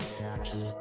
Saki.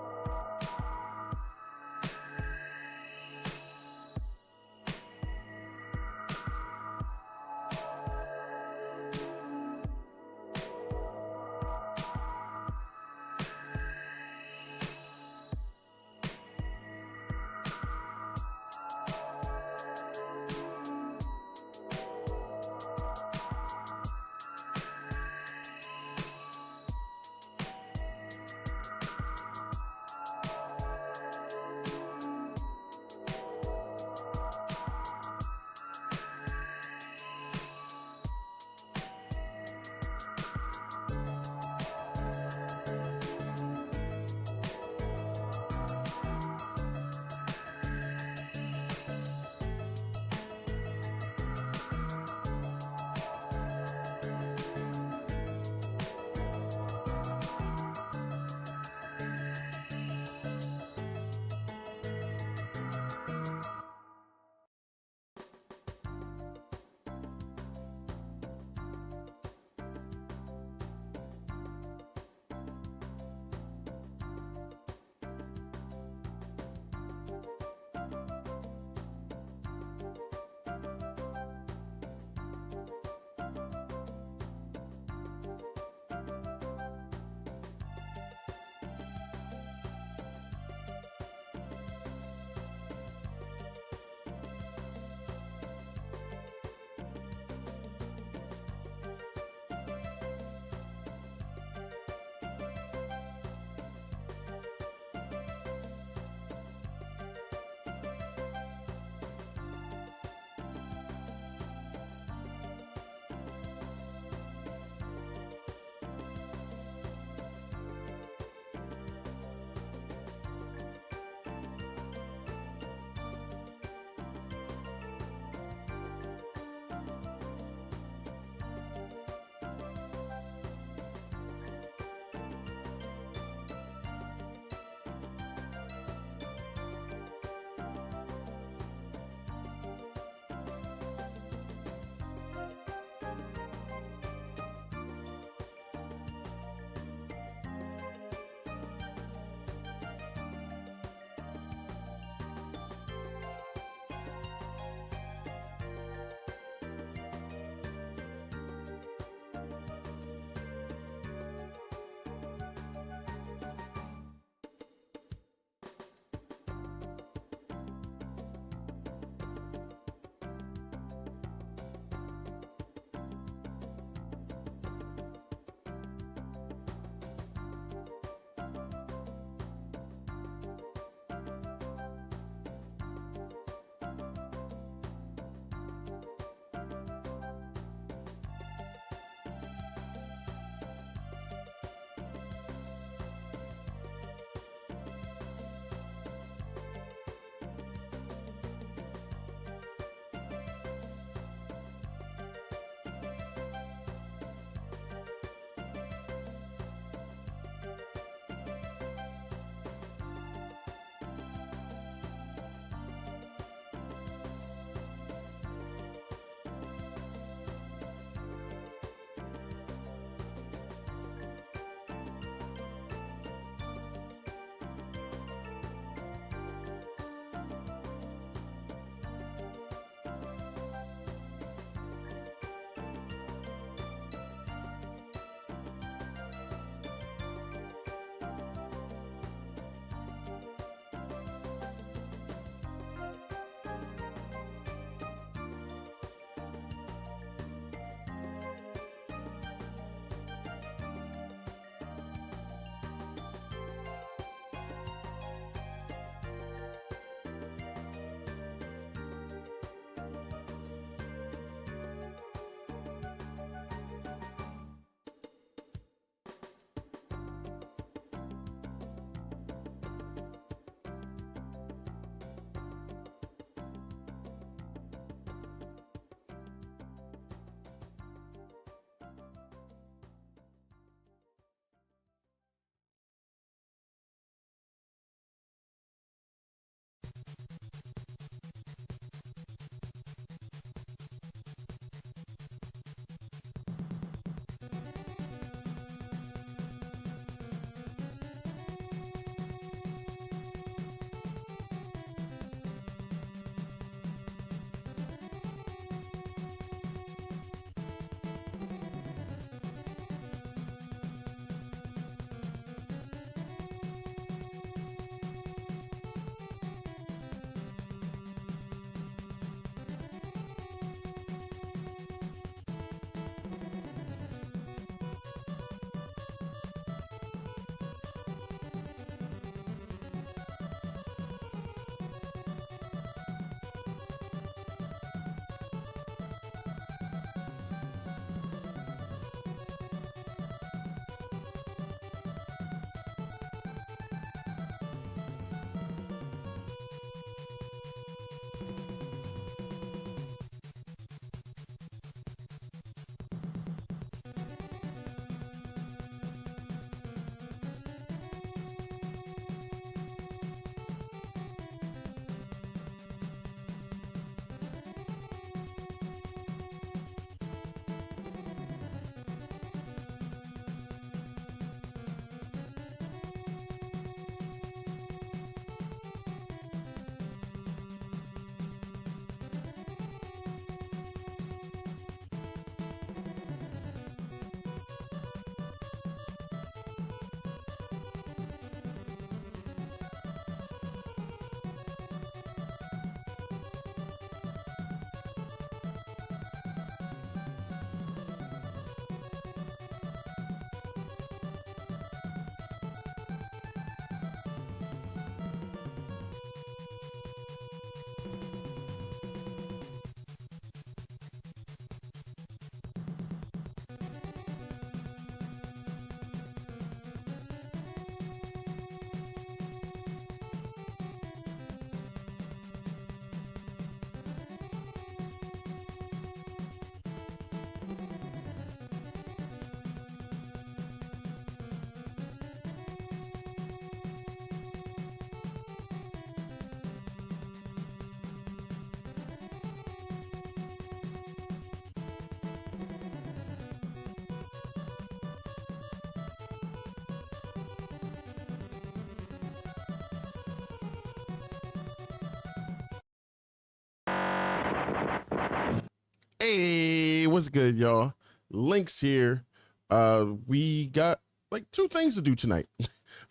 What's good, y'all? Lynx here. We got like two things to do tonight.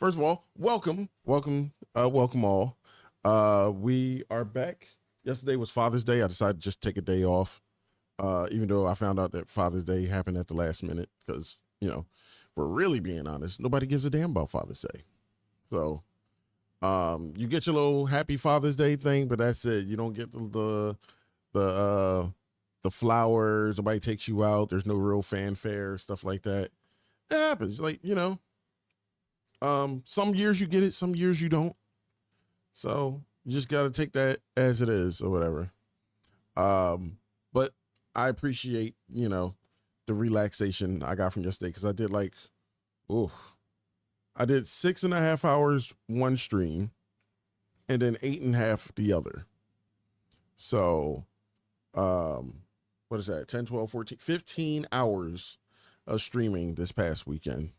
First of all, welcome all. We are back. Yesterday was Father's Day. I decided to just take a day off, even though I found out that Father's Day happened at the last minute because, you know, for really being honest, nobody gives a damn about Father's Day. So you get your little happy Father's Day thing, but that's it. You don't get the flowers. Nobody takes you out. There's no real fanfare, stuff like that. It happens. Like, you know, some years you get it, some years you don't. So you just got to take that as it is or whatever. But I appreciate, you know, the relaxation I got from yesterday, because I did like, I did 6.5 hours one stream and then 8.5 the other. So, what is that? 10, 12, 14, 15 hours of streaming this past weekend.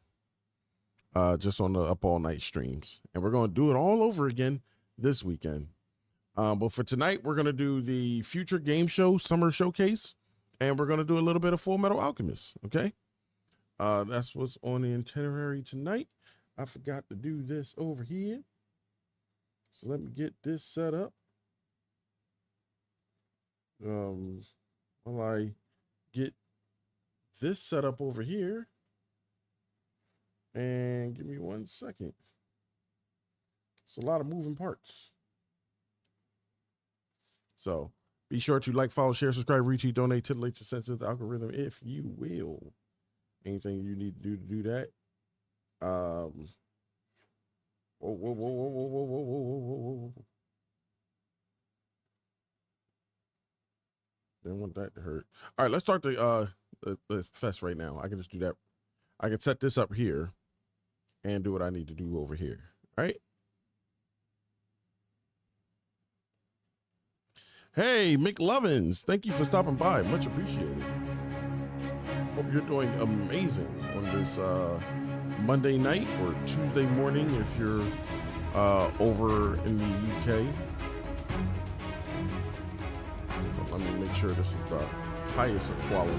Just on the up all night streams. And we're going to do it all over again this weekend. But for tonight, we're going to do the Future Game Show Summer Showcase. And we're going to do a little bit of FullMetal Alchemist. Okay. That's what's on the itinerary tonight. I forgot to do this over here. So let me get this set up. While I get this set up over here, and give me 1 second. It's a lot of moving parts. So be sure to like, follow, share, subscribe, retweet, donate, titillate your sense of the algorithm if you will. Anything you need to do that. Whoa. Didn't want that to hurt. All right, let's start the fest right now. I can just do that. I can set this up here and do what I need to do over here. All right. Hey, McLovins, thank you for stopping by. Much appreciated. Hope you're doing amazing on this Monday night or Tuesday morning if you're over in the UK. Let me make sure this is the highest of quality.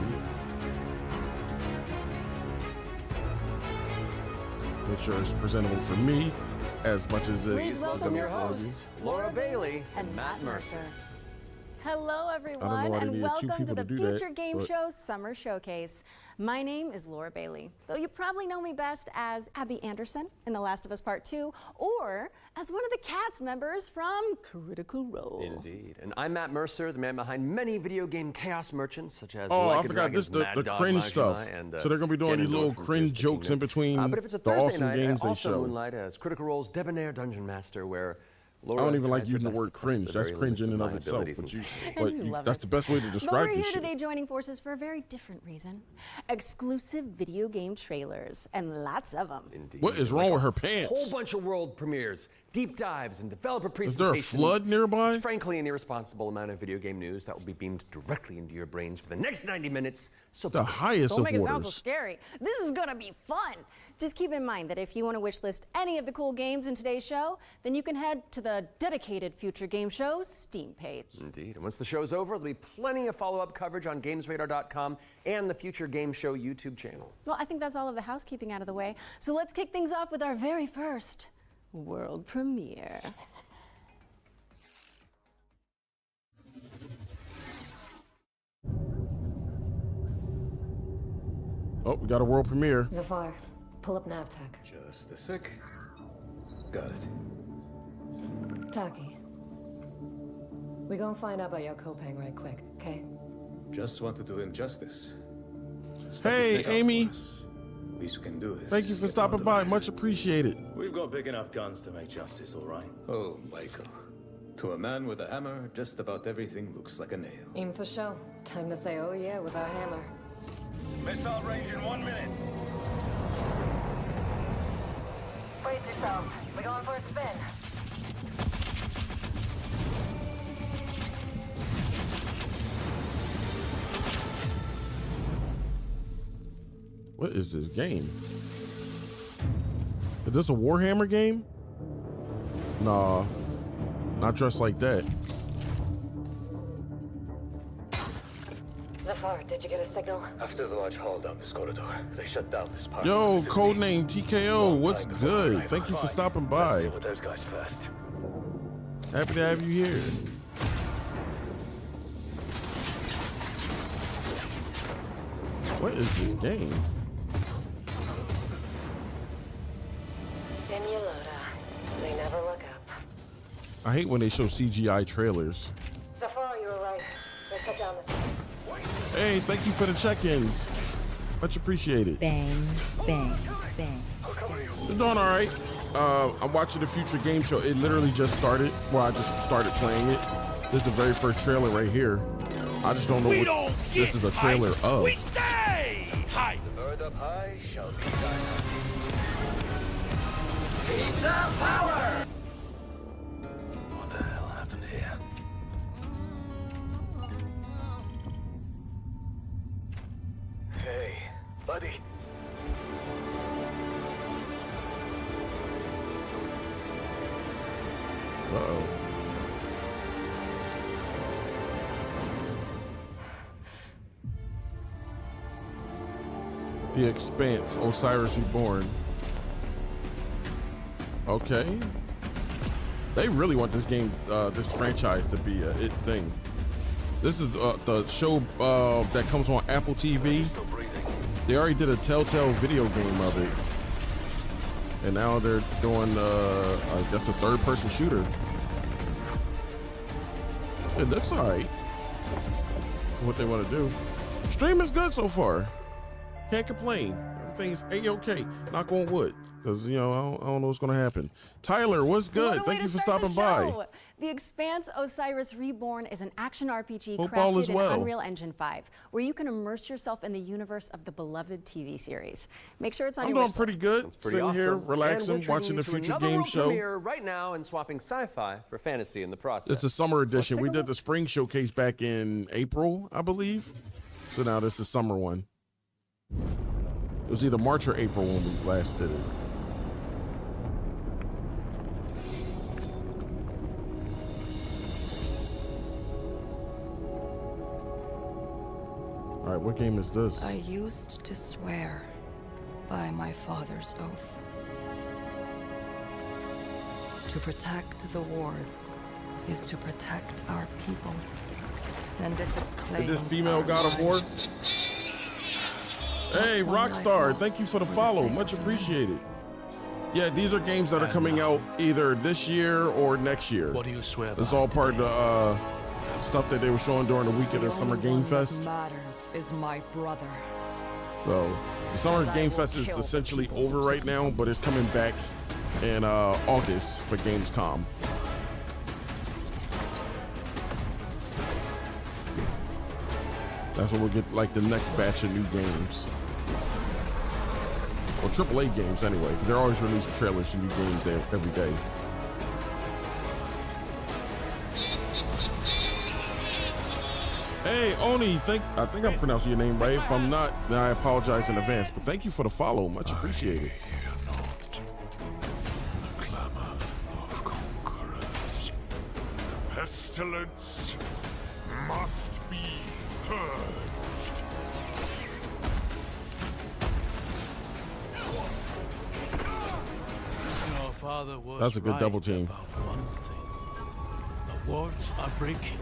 Make sure it's presentable for me as much as this. Please welcome your hosts, Laura Bailey and Matt Mercer. Hello, everyone, and welcome to the Future Game Show Summer Showcase. My name is Laura Bailey, though you probably know me best as Abby Anderson in The Last of Us Part 2, or as one of the cast members from Critical Role. Indeed. And I'm Matt Mercer, the man behind many video game chaos merchants, such as I forgot this, the cringe stuff. And, so they're going to be doing these little cringe jokes in between but if it's a the Thursday awesome night, games I they show. moonlight as Critical Role's Debonair Dungeon Master, where Laura I don't even like using the word cringe. That's cringe in and of itself. But that's the best way to describe this shit. But we're here today joining forces for a very different reason. Exclusive video game trailers, and lots of them. Indeed. What is wrong with her pants? A whole bunch of world premieres, deep dives, and developer Is presentations. there a flood nearby? It's frankly an irresponsible amount of video game news that will be beamed directly into your brains for the next 90 minutes. So the highest don't of make it sound so orders. scary. This is gonna be fun. Just keep in mind that if you want to wish list any of the cool games in today's show, then you can head to the dedicated Future Game Show Steam page. Indeed. And once the show's over, there'll be plenty of follow-up coverage on GamesRadar.com and the Future Game Show YouTube channel. Well, I think that's all of the housekeeping out of the way. So let's kick things off with our very first world premiere. Oh, we got a world premiere. Zafar, pull up NavTech. Just a sec. Got it. Taki. We gonna find out about your Kopang right quick, okay? Just want to do him justice. Hey, Amy. Least we can do is Thank you for get stopping him by. out of Much appreciated. We've got big enough guns to make justice, all right? there. Oh, Michael. To a man with a hammer, just about everything looks like a nail. Aim for show. Time to say oh yeah with our hammer. Missile range in 1 minute. Brace yourselves. We're going for a spin. What is this game? Is this a Warhammer game? Nah, not dressed like that. Zafar, far? Did you get a signal? After the large haul down this corridor, they shut down this part. Yo, of the facility. codename TKO, what's good? Thank you for stopping Let's by. deal with those guys first. Happy to have you here. What is this game? In Yolota. They never look up. I hate when they show CGI trailers. So far, you were right. They shut down this. Hey, thank you for the check-ins. Much appreciated. Bang, bang, bang. It's doing all right. I'm watching the Future Game Show. It literally just started. Well, I just started playing it. This is the very first trailer right here. I just don't know what this is a trailer of. We stay high. The bird up high shall be guided. Pizza power! What the hell happened here? Hey, buddy. Uh-oh. The Expanse, Osiris Reborn. Okay. They really want this game, this franchise to be its thing. This is the show that comes on Apple TV. Still breathing. They already did a Telltale video game of it. And now they're doing, I guess, a third-person shooter. It looks all right for what they want to do. Stream is good so far. Can't complain. Everything's A-okay. Knock on wood. Because, you know, I don't know what's going to happen. Tyler, what's good? What a way Thank to you for start the stopping by. show. The Expanse Osiris Reborn is an action RPG Hope all is crafted well. in Unreal Engine 5, where you can immerse yourself in the universe of the beloved TV series. Make sure it's on I'm your doing wish pretty list. good. Pretty Sitting here, awesome. relaxing, And we're watching the treating you to Future another Game world Show. premiere right now and swapping sci-fi for fantasy in the process. It's a summer edition. take We a did look. the spring showcase back in April, I believe. So now this is summer one. It was either March or April when we last did it. All right, what game is this? I used to swear by my father's oath to protect the wards is to protect our people. And if it claims Is this female our God of War? lives, Hey, one life Rockstar, lost thank you for the for the follow. sake Much of the many. appreciated. Yeah, these are games that are coming out either this year or next year. What do you swear It's by? all part of the stuff that they were showing during the week of the The Summer only Game one that Fest. matters is my brother. So the Summer I Game will Fest is kill the essentially people over who right took now, but it's coming back in August for Gamescom. That's when we'll get like the next batch of new games. Well, AAA games anyway, 'cause they're always releasing trailers to new games there every day. Hey, Oni, I think I'm pronouncing your name right. If I'm not, then I apologize in advance. But thank you for the follow. Much appreciated. The clamor of conquerors. Pestilence must be purged. Your father was That's a good right double team. about one thing. The wards are breaking.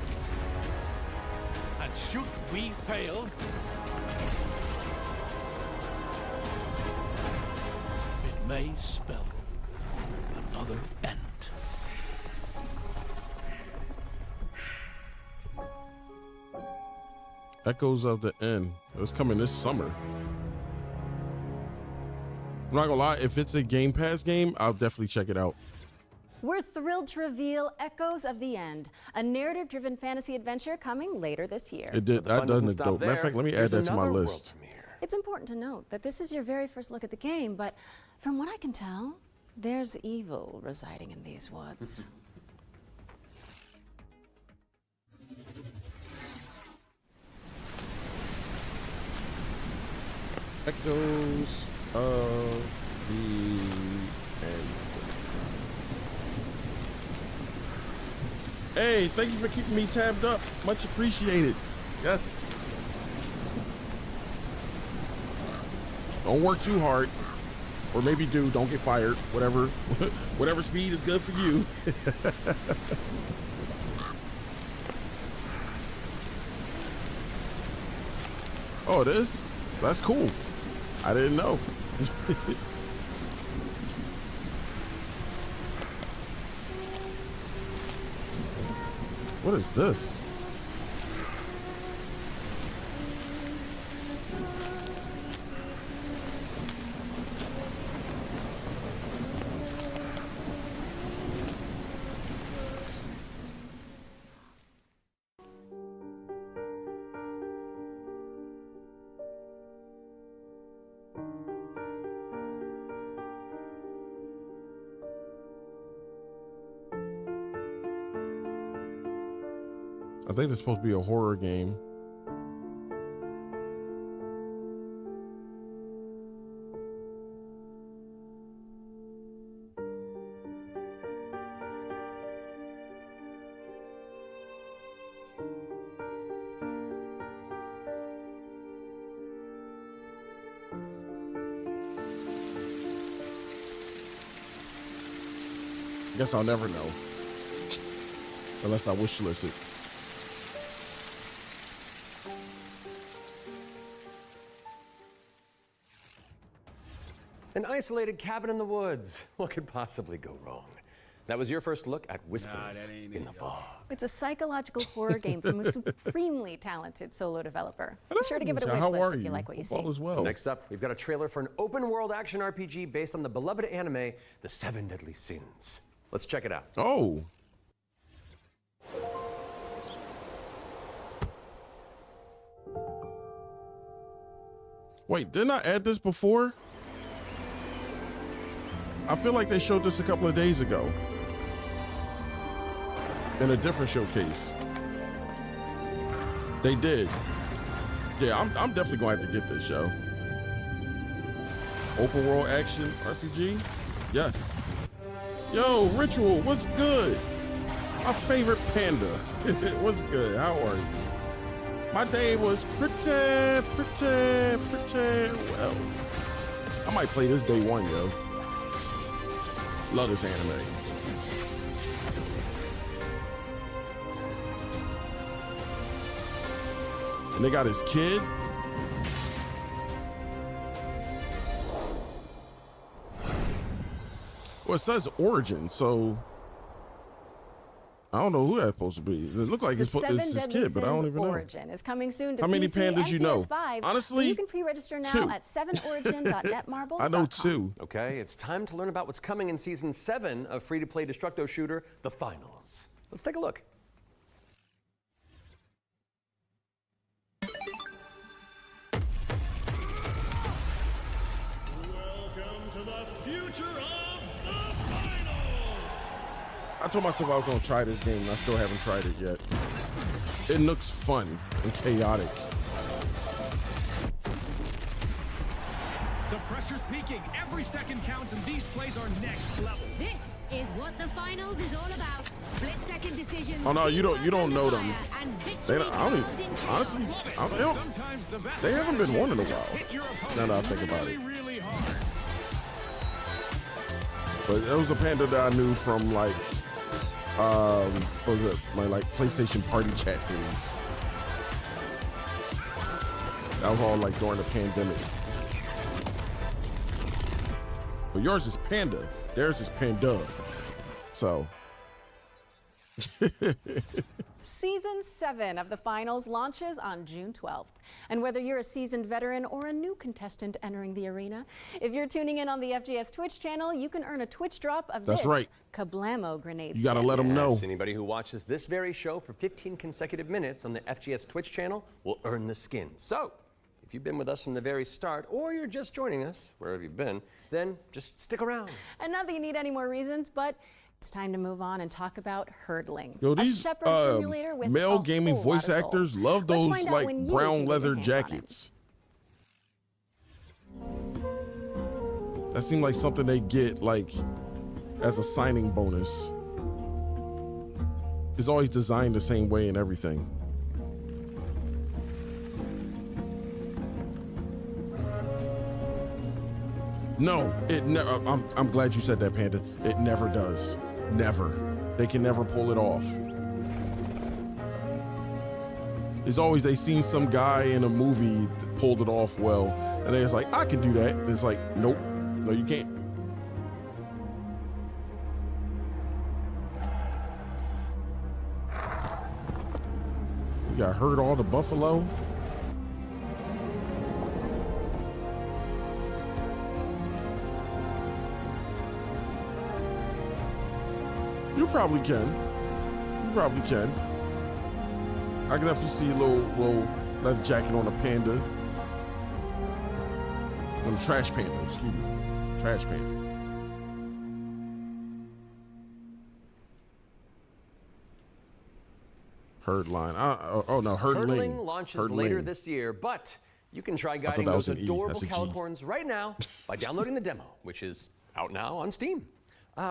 And should we fail, it may spell another end. Echoes of the End. It's coming this summer. I'm not gonna lie, if it's a Game Pass game, I'll definitely check it out. We're thrilled to reveal Echoes of the End, a narrative-driven fantasy adventure coming later this year. It did. The That fun doesn't doesn't look stop dope. Matter of there. fact, let me add Here's that to my another world list. premiere. It's important to note that this is your very first look at the game, but from what I can tell, there's evil residing in these woods. Echoes of the End. Hey, thank you for keeping me tabbed up. Much appreciated. Yes. Don't work too hard. Or maybe don't get fired. Whatever. Whatever speed is good for you. Oh, it is? That's cool. I didn't know. What is this? I think it's supposed to be a horror game. Guess I'll never know. Unless I wish list it. An isolated cabin in the woods. What could possibly go wrong? That was your first look at Whispers in the Fog. It's a psychological horror game from a supremely talented solo developer. Be sure to give it a wish How list are if you like what you see. All is well. Next up, we've got a trailer for an open-world action RPG based on the beloved anime, The Seven Deadly Sins. Let's check it out. Oh. Wait, didn't I add this before? I feel like they showed this a couple of days ago in a different showcase. They did. Yeah, I'm definitely going to have to get this show. Open world action RPG? Yes. Yo, Ritual, what's good? My favorite panda. What's good? How are you? My day was pretty well. I might play this day one, yo. Love this anime. And they got his kid. Well, it says Origin, so I don't know who that's supposed to be. It looked like it's his kid, but I don't even know. Origin is coming soon to How many PC pandas and you know? PS5. Honestly, you can pre-register now 2. at 7origin.netmarble.com. I know 2. Okay, it's time to learn about what's coming in Season 7 of free-to-play Destructo shooter, The Finals. Let's take a look. Welcome to the future of the finals! I told myself I was going to try this game, and I still haven't tried it yet. It looks fun and chaotic. The pressure's peaking. Every second counts, and these plays are next level. This is what the finals is all about. Split-second decisions. Oh no, you don't know them. They don't, I don't even, honestly, they haven't been won in a while. Now that I think about it. But it was a panda that I knew from like, what was it? My like PlayStation party chat things. That was all like during the pandemic. But yours is Panda. Theirs is Panda. So. Season 7 of the finals launches on June 12th. And whether you're a seasoned veteran or a new contestant entering the arena, if you're tuning in on the FGS Twitch channel, you can earn a Twitch drop of That's this right. Kablamo grenade. You got to let them know. Yes, anybody who watches this very show for 15 consecutive minutes on the FGS Twitch channel will earn the skin. So, if you've been with us from the very start, or you're just joining us, wherever you've been, then just stick around. And not that you need any more reasons, but it's time to move on and talk about hurdling. Yo, these simulator with male a gaming whole lot voice of soul. actors love Let's those find out like when you brown can get leather your hands on it. jackets. That seemed like something they get like as a signing bonus. It's always designed the same way and everything. No, it never. I'm glad you said that, Panda. It never does. Never. They can never pull it off. It's always they seen some guy in a movie that pulled it off well, and it's like, I can do that. And it's like, nope, no, you can't. You got herd all the buffalo. You probably can. You probably can. I can definitely see a little leather jacket on a panda. Trash panda, excuse me. Trash panda. Herd line. Oh no, herdling. Launches later this year, but you can try guiding those adorable calicorns right now by downloading the demo, which is out now on Steam.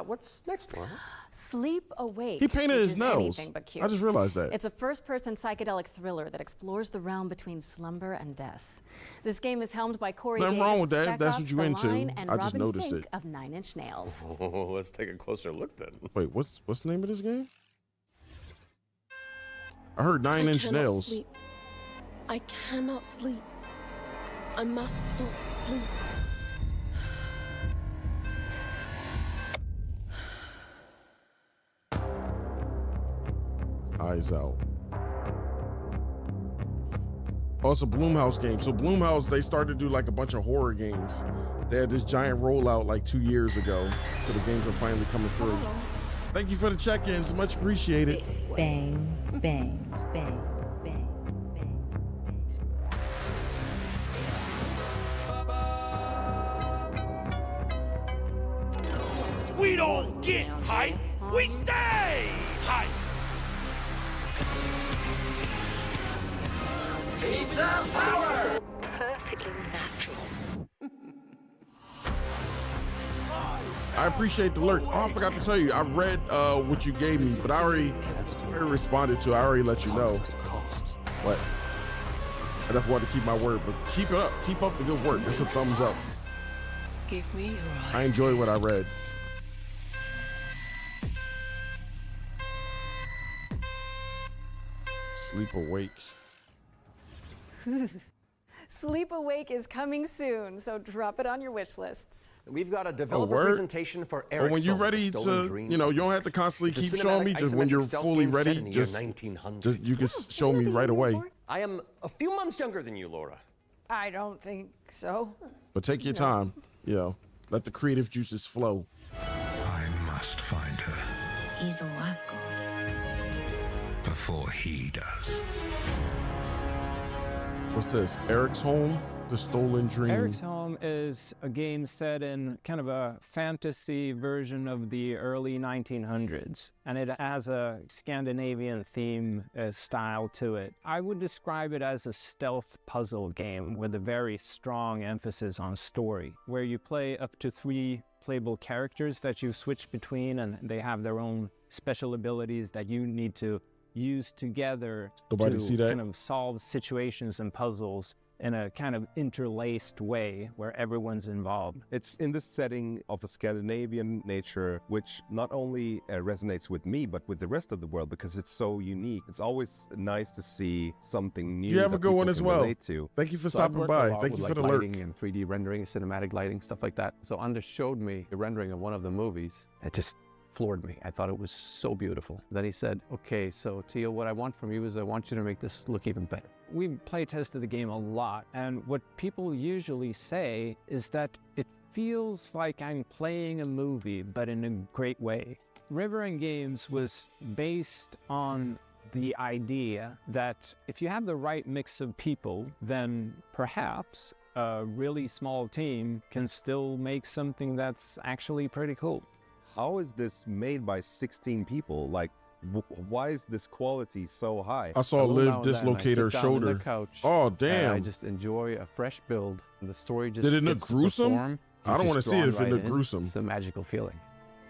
What's next, Laura? Sleep Awake. He painted his nose. Anything but cute. I just realized that. It's a first-person psychedelic thriller that explores the realm between slumber and death. This game is helmed by Corey Davis, nothing wrong with that. If that's what you into. and I just Robin noticed Fink it. of Nine Inch Nails. Oh, let's take a closer look then. Wait, what's the name of this game? I heard Nine Inch Nails. Sleep. I cannot sleep. I must not sleep. Eyes out. Oh, it's a Blumhouse game. So Blumhouse, they started to do like a bunch of horror games. They had this giant rollout like 2 years ago. So the games are finally coming through. Thank you for the check-ins. Much appreciated. Bang, bang, bang, bang, bang, bang. We don't get hype, we stay hype. Pizza power! Perfectly natural. I appreciate the alert. Oh, I forgot to tell you, I read what you gave me, but I already responded to it. I already let you know. But I just wanted to keep my word, but keep it up. Keep up the good work. That's a thumbs up. Give me your eyes. I enjoyed what I read. Sleep Awake. Sleep Awake is coming soon, so drop it on your wish lists. We've got a developer presentation for Eric. When you're ready to, you know, you don't have to constantly keep showing me. Just when you're fully ready, just you can show me right away. I am a few months younger than you, Laura. I don't think so. But take your time, you know, let the creative juices flow. I must find her. He's all I've got. Before he does. What's this? Eric's Home? The Stolen Dream? Eric's Home is a game set in kind of a fantasy version of the early 1900s, and it has a Scandinavian theme style to it. I would describe it as a stealth puzzle game with a very strong emphasis on story, where you play up to 3 playable characters that you switch between, and they have their own special abilities that you need to use together to kind of solve situations and puzzles in a kind of interlaced way where everyone's involved. It's in this setting of a Scandinavian nature, which not only resonates with me, but with the rest of the world because it's so unique. It's always nice to see something new. You have a good one as well. Thank you for stopping by. Thank you for the alert. Lighting and 3D rendering, cinematic lighting, stuff like that. So Anders showed me the rendering of one of the movies. It just floored me. I thought it was so beautiful. Then he said, okay, so Tio, what I want from you is I want you to make this look even better. We play tested the game a lot, and what people usually say is that it feels like I'm playing a movie, but in a great way. River and Games was based on the idea that if you have the right mix of people, then perhaps a really small team can still make something that's actually pretty cool. How is this made by 16 people? Like, why is this quality so high? I saw Liv dislocate her shoulder. Couch, oh, damn. I just enjoy a fresh build. The story just did it look gruesome? I don't want to see it if it looked gruesome. It's a magical feeling.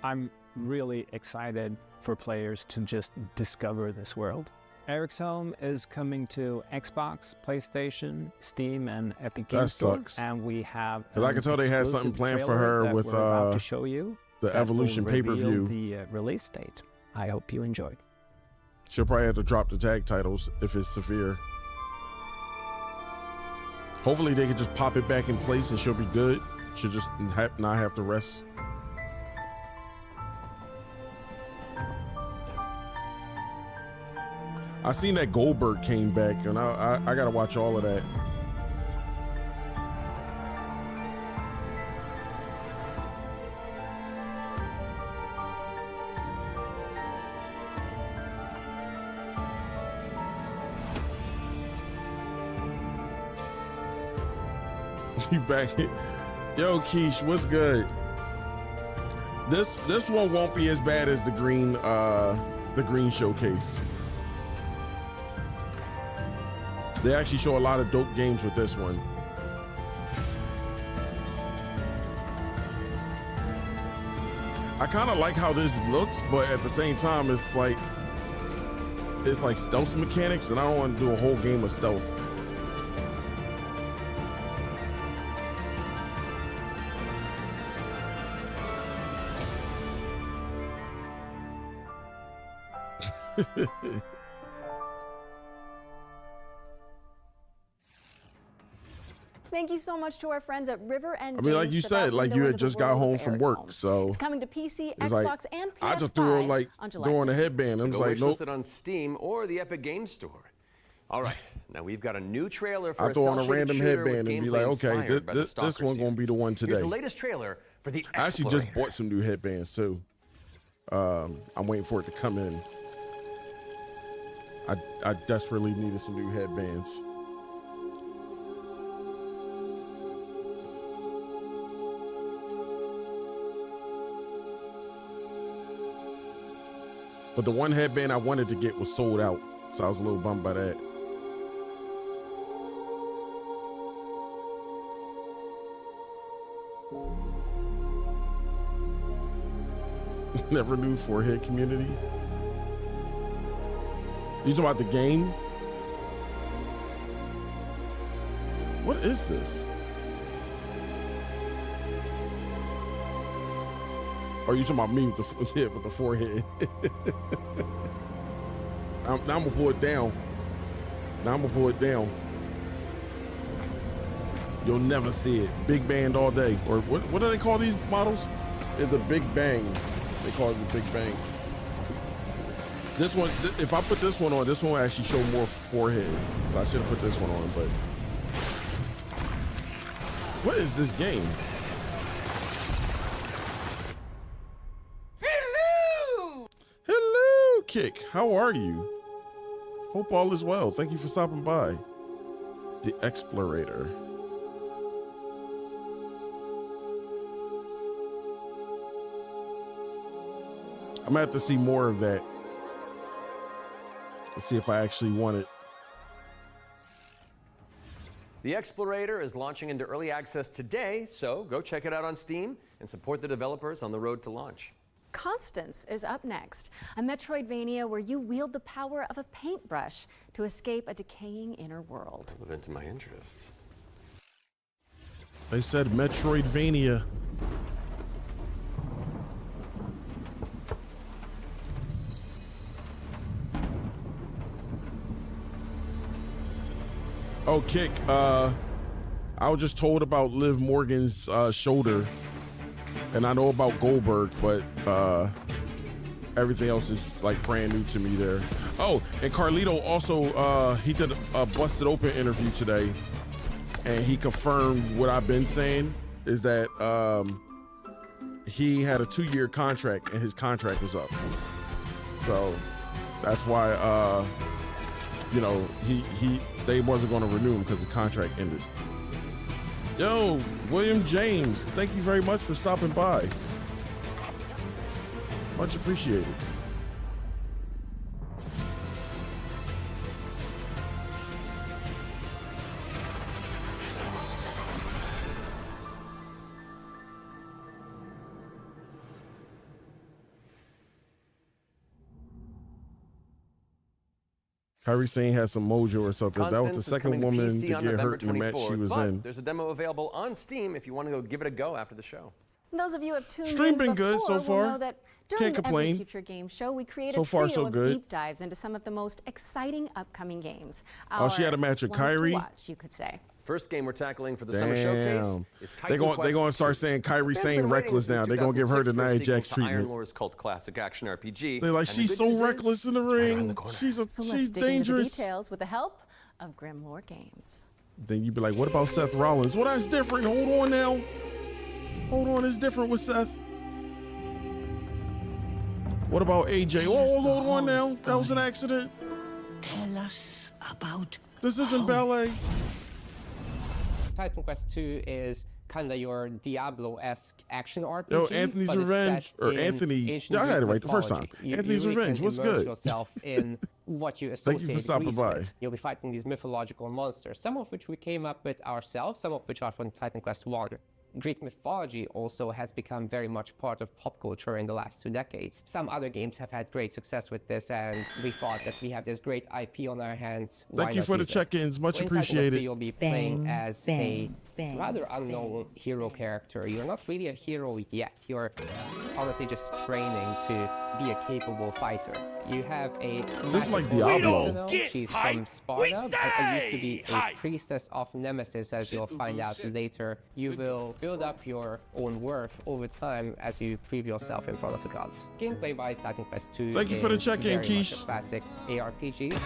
I'm really excited for players to just discover this world Eric's Home is coming to Xbox, PlayStation, Steam, and Epic Games That Store. sucks. And we have Because I can tell they had something planned for her with we're about to show you the Evolution pay-per-view. The release date. I hope you enjoy. She'll probably have to drop the tag titles if it's severe. Hopefully they can just pop it back in place and she'll be good. She'll just not have to rest. I seen that Goldberg came back, and I gotta watch all of that. You back? Yo, Keish, what's good? This one won't be as bad as the green showcase. They actually show a lot of dope games with this one. I kind of like how this looks, but at the same time, it's like stealth mechanics, and I don't want to do a whole game of stealth. Thank you so much to our friends at River and I mean, like you said, like you had just got home from work, so it's coming to PC, it's Xbox, like, and PS5 I just threw like on July throwing a headband. I'm Go like, nope. wishlist it on Steam or the Epic Games Store. All right, now we've got a new trailer for I throw on a random shooter headband with and be like, gameplay okay, inspired by the this Stalker one gonna be the one today. Here's the latest trailer for the I actually just Explorator. bought some new headbands too. I'm waiting for it to come in. I desperately needed some new headbands. But the one headband I wanted to get was sold out, so I was a little bummed by that. Never knew Forehead Community. You talking about the game? What is this? Or are you talking about me with the forehead? Now I'm gonna pull it down. You'll never see it. Big band all day. Or what do they call these models? It's a Big Bang. They call it the Big Bang. This one, if I put this one on, this one will actually show more forehead. So I should have put this one on, but. What is this game? Hello, Kick. How are you? Hope all is well. Thank you for stopping by. The Explorator. I'm gonna have to see more of that. Let's see if I actually want it. The Explorator is launching into early access today, so go check it out on Steam and support the developers on the road to launch. Constance is up next, a Metroidvania where you wield the power of a paintbrush to escape a decaying inner world. Live into my interests. They said Metroidvania. Oh, Kick, I was just told about Liv Morgan's shoulder, and I know about Goldberg, but everything else is like brand new to me there. Oh, and Carlito also, he did a Busted Open interview today, and he confirmed what I've been saying, is that he had a 2-year contract and his contract was up. So that's why, you know, they wasn't going to renew him because the contract ended. Yo, William James, thank you very much for stopping by. Much appreciated. Kairi Sane had some mojo or something. That was the Constance is second coming to woman PC to on get November hurt in the match she 24th, was but in. there's a demo available on Steam if you want to go give it a go after the show. And those of you who have tuned Stream in been good before so far. will know that during Can't every complain. Future Game Show, we create So a far, trio so of good. deep dives into some of the most exciting upcoming games. Oh, she had a match with ones to Kairi? watch, you could say. First game we're tackling for the summer showcase is They Titan Quest going to start 2. saying Kairi Fans Sane been waiting reckless since now. They're going to give her the 2006 Nia for a sequel Jax to treatment. Iron Lore's cult classic action RPG. They're like, And the she's good so news is, reckless in the ring. She's So let's she's dig into the dangerous. details with the help of Grimlore Games. Then you'd be like, what about Seth Rollins? Well, that's different. Hold on now. Hold on, it's different with Seth. What about AJ? Oh, hold on now. That was an accident. Tell us about. This isn't ballet. Titan Quest 2 is kind of your Diablo-esque action RPG. Yo, Anthony's but it's Revenge, set or in Anthony. ancient Yeah, I had it Greek right the first time. mythology. Anthony's you really Revenge. can What's immerse good? yourself in what you Thank associate you for stopping Greece by. with. You'll be fighting these mythological monsters, some of which we came up with ourselves, some of which are from Titan Quest 1. Greek mythology also has become very much part of pop culture in the last 2 decades. Some other games have had great success with this, and we thought that we have this great IP on our hands. Thank you for the check-ins. Much appreciated. You'll be playing as a rather unknown hero character. You're not really a hero yet. You're honestly just training to be a capable fighter. You have a This is like Diablo. She's from Sparta. I used to be a priestess of Nemesis, as you'll find out later. You will build up your own worth over time as you prove yourself in front of the gods. Gameplay-wise, Titan Quest 2 Thank you for the is check-in, very much a Keish. classic ARPG,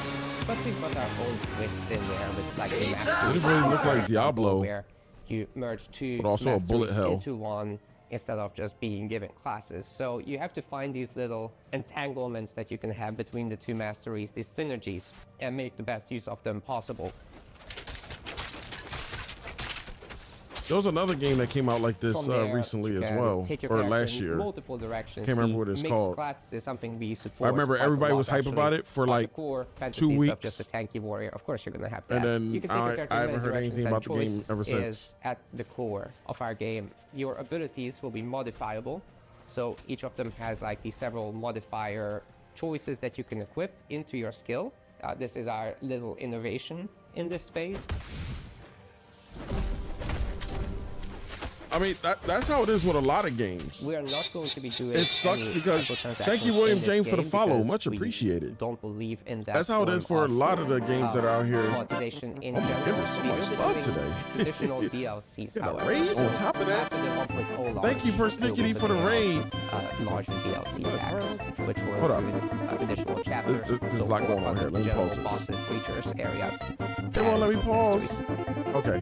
but we've got our own twists in there with like a It really look like Diablo, where you merge two but also a bullet masteries hell. into one instead of just being given classes. So you have to find these little entanglements that you can have between the two masteries, these synergies, and make the best use of them possible. There was another game that came out like this From there, recently you as can well, take your or character last in year. multiple directions. Can't remember The what it's mixed called. class is something we support. I remember quite a everybody lot, was hype actually. about it for But like the core 2 fantasy stuff, weeks. just a tanky warrior. Of course, you're gonna have that. And then you can take your character I in haven't many heard directions, anything and about the game choice ever since. is at the core of our game. Your abilities will be modifiable, so each of them has like these several modifier choices that you can equip into your skill. This is our little innovation in this space. I mean, that's how it is with a lot of games. We are not going to be doing. It sucks any because microtransactions thank you, William in this James, for the game follow. because Much we appreciated. Don't believe in that. That's how it is for a lot of the games that are out here. Monetization in Oh my general. goodness, so We much will be love doing today. Additional DLCs, Get a however. raid So on top of that? after the 1.0 Thank you, launch, Persnickety, we'll be for the putting raid. out, larger DLC packs, which will Hold up. include additional chapters. There's a lot going on here. Let me general pause this. bosses, creatures, areas. They won't let me pause. Okay.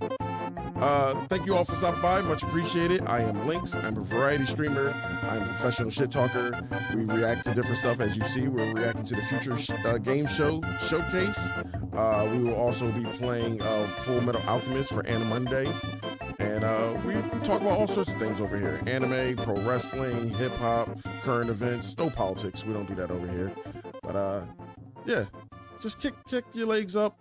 Thank you all for stopping by. Much appreciated. I am Lynx. I'm a variety streamer. I'm a professional shit talker. We react to different stuff. As you see, we're reacting to the future game showcase. We will also be playing FullMetal Alchemist for Animonday. And we talk about all sorts of things over here. Anime, pro wrestling, hip hop, current events, no politics. We don't do that over here. But yeah, just kick your legs up,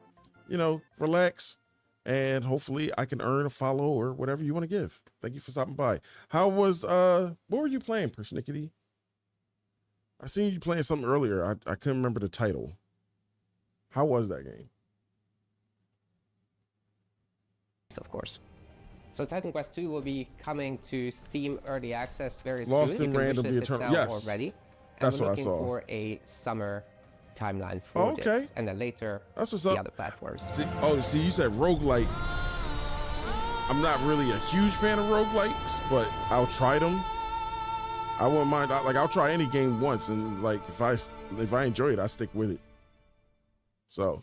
relax. And hopefully I can earn a follow or whatever you want to give. Thank you for stopping by. How was, what were you playing, Persnickety? I seen you playing something earlier. I couldn't remember the title. How was that game? Of course. So Titan Quest 2 will be coming to Steam Early Access very Lost soon. in You can Random wish the list it Eternal. now Yes. already. And That's we're what I looking saw. for a summer timeline for Okay. this, and then later That's what's the up. other platforms. See, you said roguelike. I'm not really a huge fan of roguelikes, but I'll try them. I wouldn't mind. I'll try any game once, and like if I enjoy it, I stick with it. So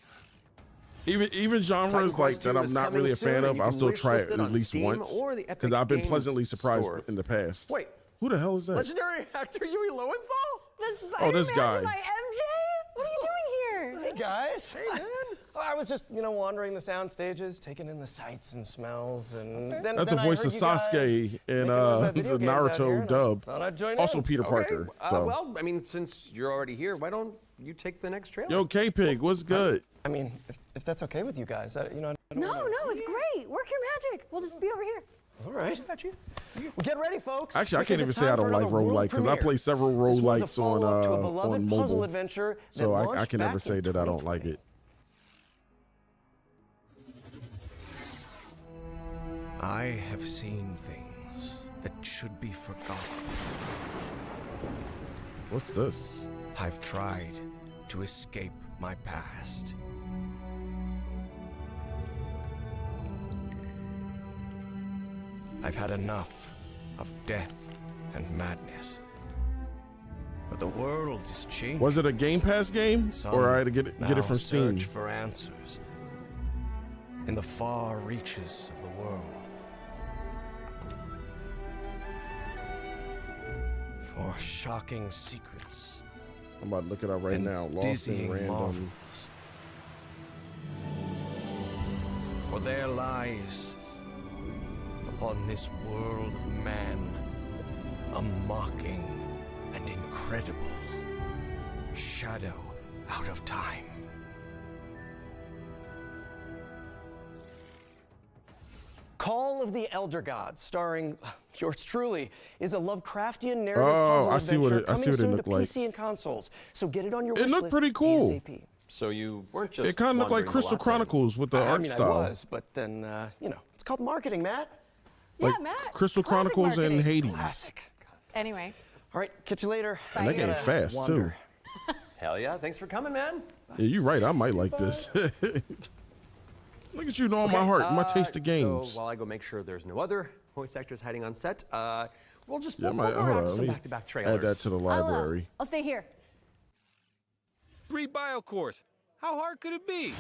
even genres like that I'm not really a fan of, I'll still try it at least once because I've been pleasantly surprised in the past. Wait, who the hell is that? Legendary actor Yui Lowenthal? The Spider-Man Oh, this guy. to my MJ? What are you doing here? Hey guys. Hey man. I was just, wandering the sound stages, taking in the sights and smells, and then That's the voice of Sasuke in the Naruto dub. Thought I'd join Also in. Peter Parker. So. Well, I mean, since you're already here, why don't you take the next trailer? Yo, K-Pig, what's good? I mean, if that's okay with you guys, I don't No, it's great. Work your magic. We'll just be over here. All right. Got you. Well, get ready, folks. Actually, I can't even because say I it's don't time like for another roguelikes because I world play several premiere. This one's a roguelikes on follow-up to a beloved puzzle mobile. adventure that So I launched can never back say in that I don't like it. I have seen things that should be forgotten. What's this? I've tried to escape my past. I've had enough of death and madness. But the world is changing. Was it a Game Pass game, or I had to get it from Steam? Search for answers in the far reaches of the world. For shocking secrets. I'm about to look it up right now. Lost in Random. Marvels. For there lies upon this world of man a mocking and incredible shadow out of time. Call of the Elder Gods, starring yours truly, is a Lovecraftian narrative Oh, puzzle I see what adventure I see what it coming soon looked to like. PC and consoles. So get it on your wish It looked list pretty cool. ASAP. So you weren't just. It kind of looked like wandering the Crystal lot then. Chronicles with the I art mean, style. I was, but then, you know, it's called marketing, Matt. Yeah, Like Matt. Crystal Classic Chronicles and marketing. Hades. Classic. Anyway. All right, catch you later. And that I game gotta fast wander. too. Hell yeah! Thanks for coming, man. Yeah, you're right. I might like this. Look at you knowing my heart, my taste of games. So while I go make sure there's no other voice actors hiding on set, we'll just Yeah, we'll hold go around on. to Let some me back-to-back trailers. add that to the library. I'll stay here. Read bio course. How hard could it be?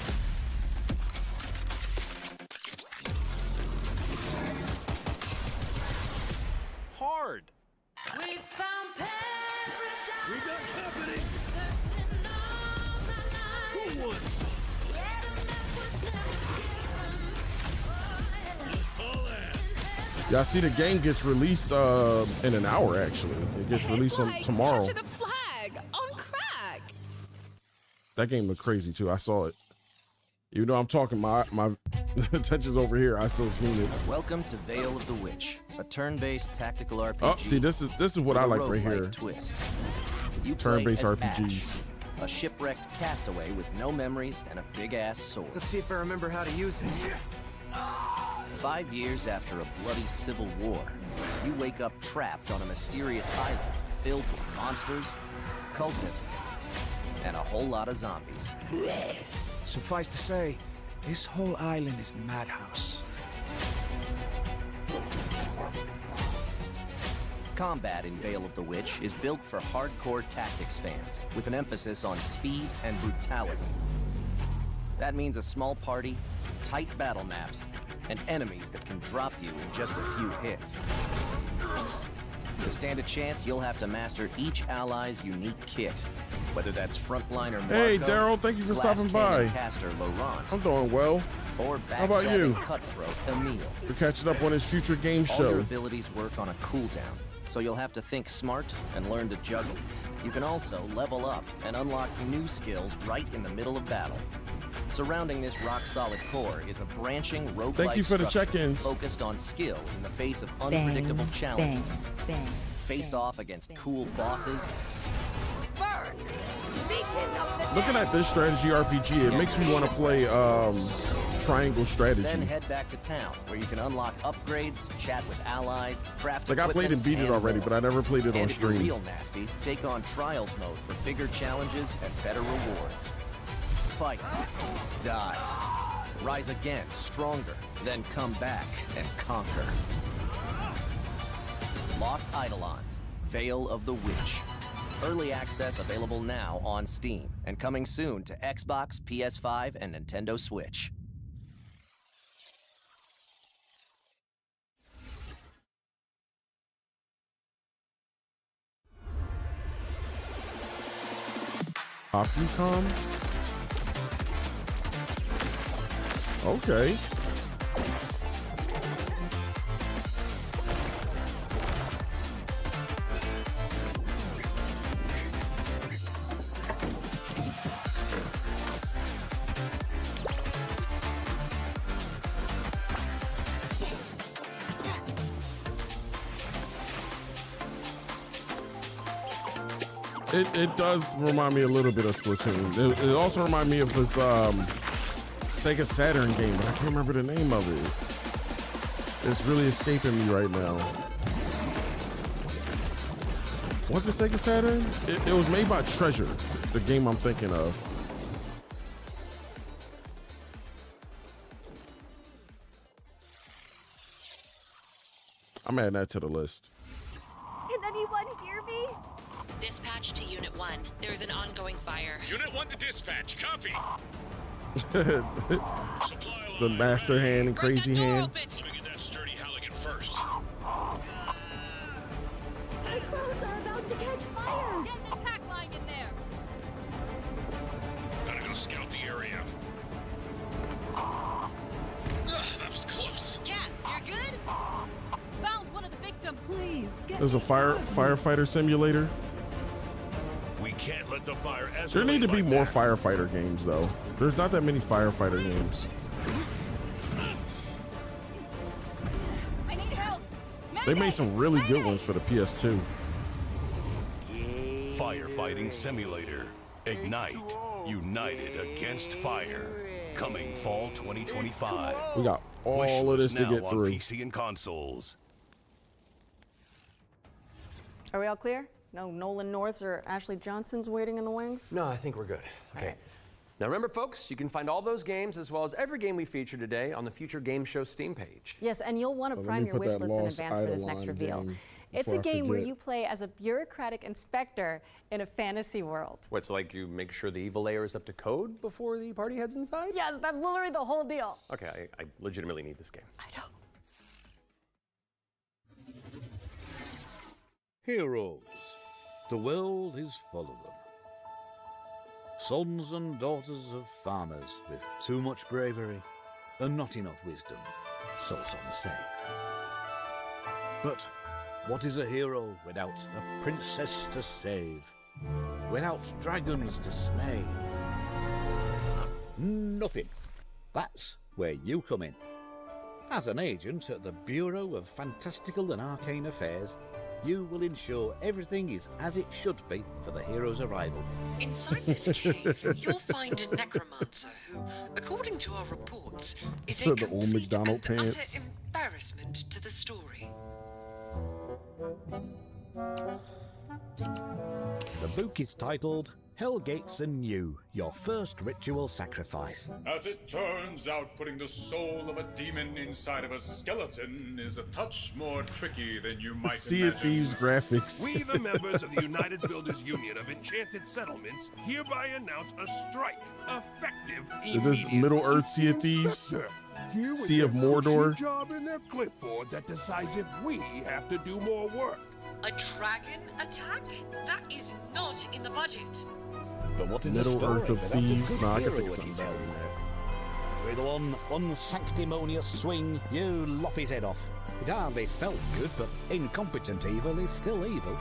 Hard. We found paradise. We got company. Who was? Let's haul ass. Y'all see the game gets released in an hour. Actually, it gets released on tomorrow. Capture the flag on crack. That game looked crazy too. I saw it. Even though I'm talking, my attention's over here. I still seen it. Welcome to Veil of the Witch, a turn-based tactical RPG. Oh, see, this is what I like right here. Twist. You Turn-based play as RPGs. Ash, a shipwrecked castaway with no memories and a big-ass sword. Let's see if I remember how to use it. 5 years after a bloody civil war, you wake up trapped on a mysterious island filled with monsters, cultists, and a whole lot of zombies. Suffice to say, this whole island is a madhouse. Combat in Veil of the Witch is built for hardcore tactics fans, with an emphasis on speed and brutality. That means a small party, tight battle maps, and enemies that can drop you in just a few hits. To stand a chance, you'll have to master each ally's unique kit, whether that's frontliner Marco, Hey, Daryl, thank you for glass stopping cannon by. caster Laurent, I'm doing well. or How about you? backstabbing cutthroat Emile. We're catching up on his future game All your show. abilities work on a cooldown, so you'll have to think smart and learn to juggle. You can also level up and unlock new skills right in the middle of battle. Surrounding this rock-solid core is a branching roguelike Thank you for the structure check-ins. focused on skill in the face of Bang, unpredictable bang, challenges. bang, Face off against cool bosses. Burn. Beacon of the Looking at this strategy RPG, it makes me want to play Triangle Strategy. Then head back to town, where you can unlock upgrades, chat with allies, craft Like I played and equipment, beat it and already, more. but I never played it on And if you're stream. real nasty, take on Trials mode for bigger challenges and better rewards. Fight, die, rise again, stronger, then come back and conquer. Lost Eidolons, Veil of the Witch. Early access available now on Steam, and coming soon to Xbox, PS5, and Nintendo Switch. Opticom? Okay. It does remind me a little bit of Splatoon. It also reminds me of this Sega Saturn game, but I can't remember the name of it. It's really escaping me right now. What's the Sega Saturn? It was made by Treasure, the game I'm thinking of. I'm adding that to the list. Can anyone hear me? Dispatch to Unit 1. There is an ongoing fire. Unit 1 to dispatch. Copy. The master hand and crazy hand. Let me get that sturdy Halligan first. My clothes are about to catch fire. Get an attack line in there. Gotta go scout the area. That was close. Cat, you're good? Found one of the victims. Please get There's a firefighter simulator. We can't let the fire escalate. There need to be more firefighter games, though. There's not that many firefighter games. I need help. They made some really good ones for the PS2. Firefighting simulator. Ignite. United against fire. Coming fall 2025. We got all of this to get through. On PC and consoles. Are we all clear? No Nolan Norths or Ashley Johnsons waiting in the wings? No, I think we're good. Okay. Now remember, folks, you can find all those games as well as every game we feature today on the Future Game Show Steam page. Yes, and you'll want to prime your wish list in advance for this next reveal. It's a game where you play as a bureaucratic inspector in a fantasy world. What, so like you make sure the evil layer is up to code before the party heads inside? Yes, that's literally the whole deal. Okay, I legitimately need this game. I know. Heroes. The world is full of them. Sons and daughters of farmers with too much bravery and not enough wisdom, so some say. But what is a hero without a princess to save? Without dragons to slay? Nothing. That's where you come in. As an agent at the Bureau of Fantastical and Arcane Affairs, you will ensure everything is as it should be for the hero's arrival. Inside this cave, you'll find a necromancer who, according to our reports, is a The old McDonald utter pants. embarrassment to the story. The book is titled Hell Gates Anew, Your First Ritual Sacrifice. As it turns out, putting the soul of a demon inside of a skeleton is a touch more tricky than you might Sea imagine. of Thieves graphics. We, the members of the United Builders Union of Enchanted Settlements, hereby announce a strike, effective Is this immediately. Middle Earth Sea of Thieves? Here is Sea of a Mordor? job in their clipboard that decides if we have to do more work. A dragon attack? That is not in the budget. But what is Middle a story Earth of without a Thieves? good Nah, I can hero think of at something its better helm? than that. With one unsanctimonious swing, you lop his head off. It hardly felt good, but incompetent evil is still evil.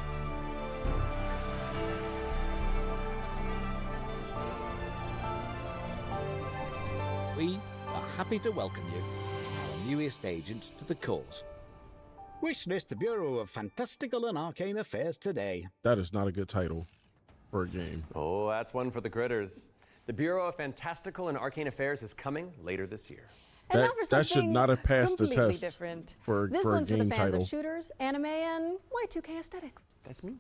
We are happy to welcome you, our newest agent to the cause. Wish list the Bureau of Fantastical and Arcane Affairs today. That is not a good title for a game. Oh, that's one for the critters. The Bureau of Fantastical and Arcane Affairs is coming later this year. And That- now for that should something not have passed the completely test different. for This a one's for game the fans title. of shooters, anime, and Y2K aesthetics. That's me.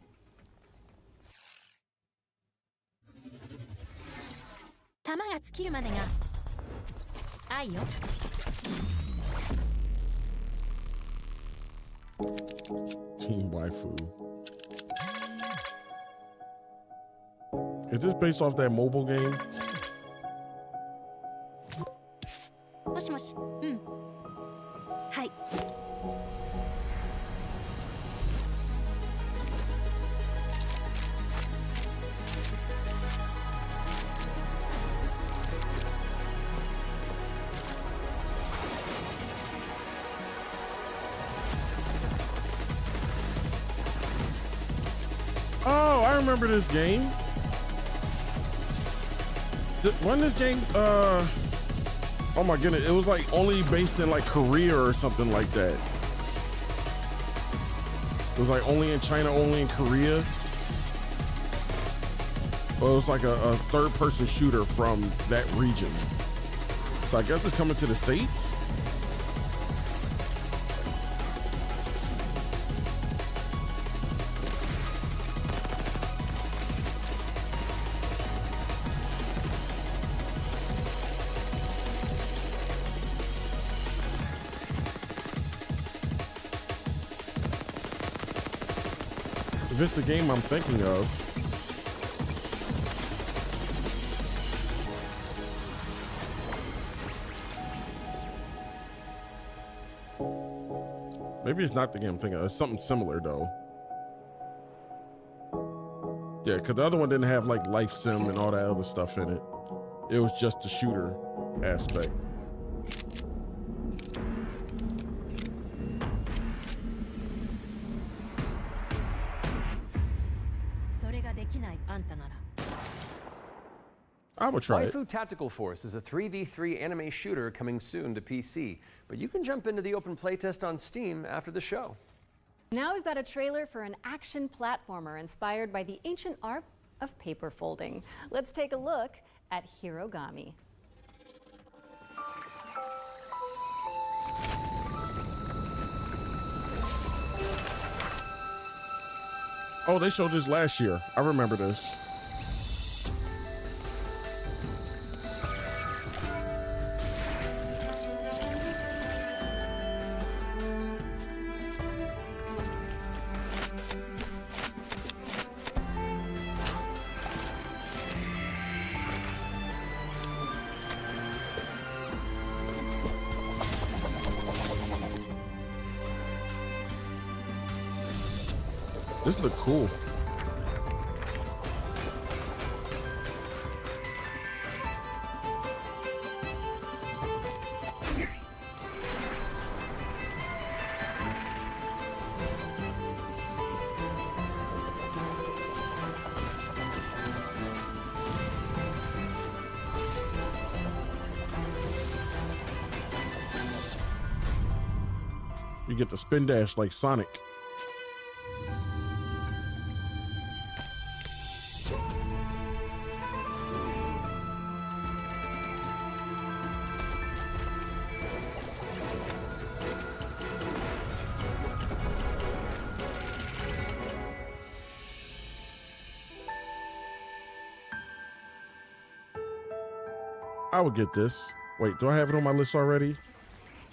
Team Waifu. Is this based off that mobile game? もしもし。うん。はい。 Oh, I remember this game. Wasn't this game, oh my goodness, it was like only based in like Korea or something like that. It was like only in China, only in Korea. Well, it was like a third-person shooter from that region. So I guess it's coming to the States. If it's the game I'm thinking of. Maybe it's not the game I'm thinking of. It's something similar, though. Yeah, because the other one didn't have, like, life sim and all that other stuff in it. It was just the shooter aspect. I would try it. Waifu Tactical Force is a 3v3 anime shooter coming soon to PC, but you can jump into the open playtest on Steam after the show. Now we've got a trailer for an action platformer inspired by the ancient art of paper folding. Let's take a look at Hirogami. Oh, they showed this last year. I remember this. This look cool. You get the spin dash like Sonic. I would get this. Wait, do I have it on my list already?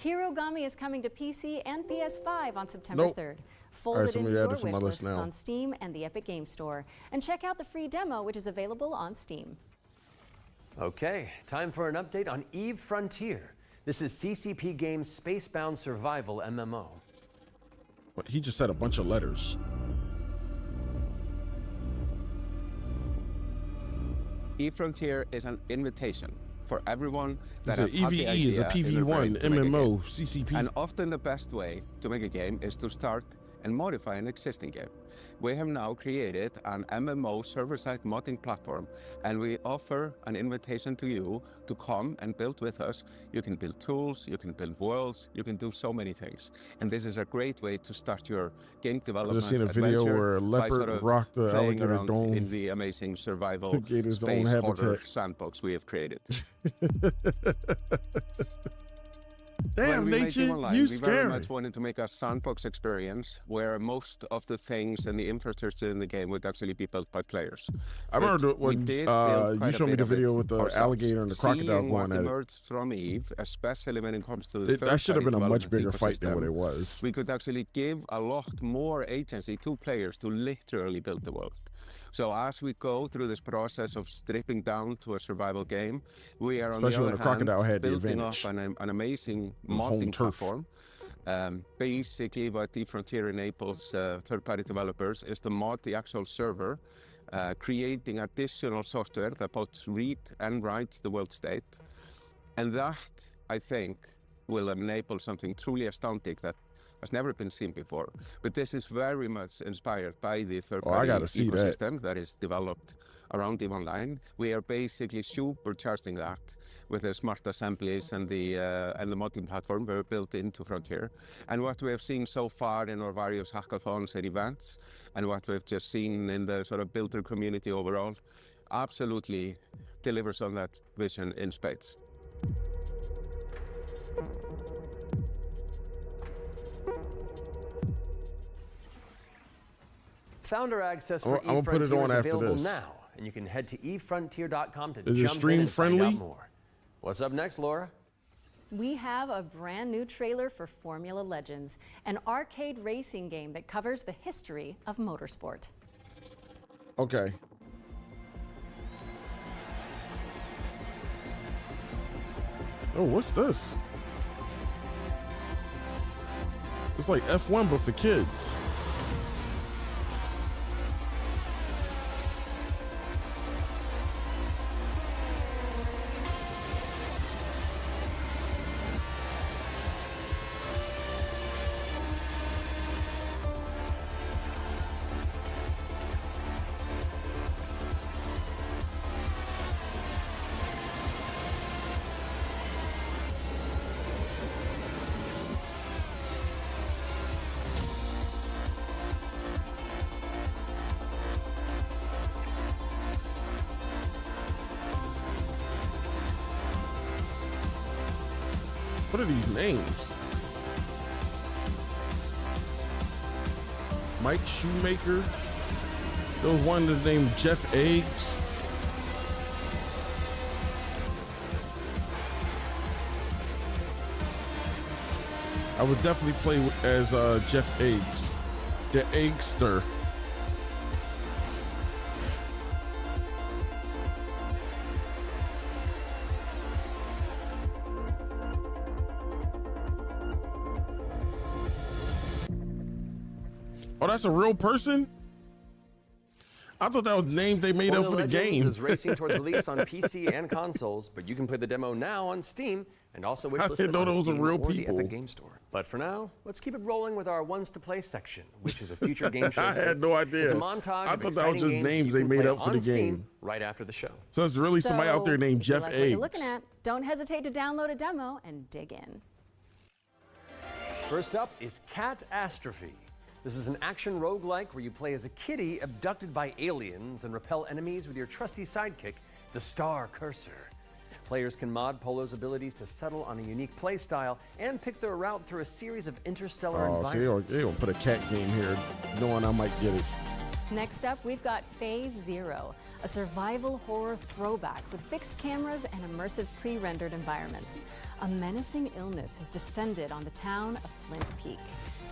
Hirogami is coming to PC and PS5 on September 3rd. Fold it into your wish lists on Steam and the Epic Game Store. And check out the free demo, which is available on Steam. Okay, time for an update on Eve Frontier. This is CCP Games' Spacebound Survival MMO. But he just said a bunch of letters. Eve Frontier is an invitation for everyone that has had the idea is a PV1 MMO CCP. And often the best way to make a game is to start and modify an existing game. We have now created an MMO server-side modding platform, and we offer an invitation to you to come and build with us. You can build tools, you can build worlds, you can do so many things. And this is a great way to start your game development. I've just seen a video where a leopard rocked the alligator dome in the amazing survival space horror sandbox we have created. Damn, nature, online, you we scary. very much wanted to make a sandbox experience where most of the things and the infrastructure in the game would actually be built by players. I remember when you showed me the video with the alligator and the crocodile going at it. Emerged from Eve, especially when it comes to the that should have been a much bigger fight than what it was. We could actually give a lot more agency to players to literally build the world. So as we go through this process of stripping down to a survival game, we are on the other hand building up an amazing modding platform. Basically, what Eve Frontier enables third-party developers is to mod the actual server, creating additional software that both read and writes the world state. And that, I think, will enable something truly astounding that has never been seen before. But this is very much inspired by the third-party ecosystem that is developed around EVE Online. We are basically supercharging that with the smart assemblies and the modding platform we're built into Frontier. And what we have seen so far in our various hackathons and events, and what we've just seen in the sort of builder community overall, absolutely delivers on that vision in spades. Founder access for Eve Frontier is available now, and you can head to evefrontier.com to jump in and find out more. What's up next, Laura? We have a brand new trailer for Formula Legends, an arcade racing game that covers the history of motorsport. Okay. Oh, what's this? It's like F1 but for kids. What are these names? Mike Shoemaker. There was one that's named Jeff Eggs. I would definitely play as Jeff Eggs, the Eggster. Oh, that's a real person? I thought that was names they made up for the game. Is racing towards release on PC and consoles, but you can play the demo now on Steam and also wishlist it on Steam or the Epic Game Store. But for now, let's keep it rolling with our ones to play section, which is a future game show. I had no idea. It's a montage I of thought that was just exciting names games they you can made play up for the on Steam game. right after the show. So it's really somebody out there named if you Jeff like Eggs. what you're looking at, don't hesitate to download a demo and dig in. First up is Catastrophe. This is an action roguelike where you play as a kitty abducted by aliens and repel enemies with your trusty sidekick, the Star Cursor. Players can mod Polo's abilities to settle on a unique play style and pick their route through a series of interstellar environments. They gonna put a cat game here, knowing I might get it. Next up, we've got Phase Zero, a survival horror throwback with fixed cameras and immersive pre-rendered environments. A menacing illness has descended on the town of Flint Peak.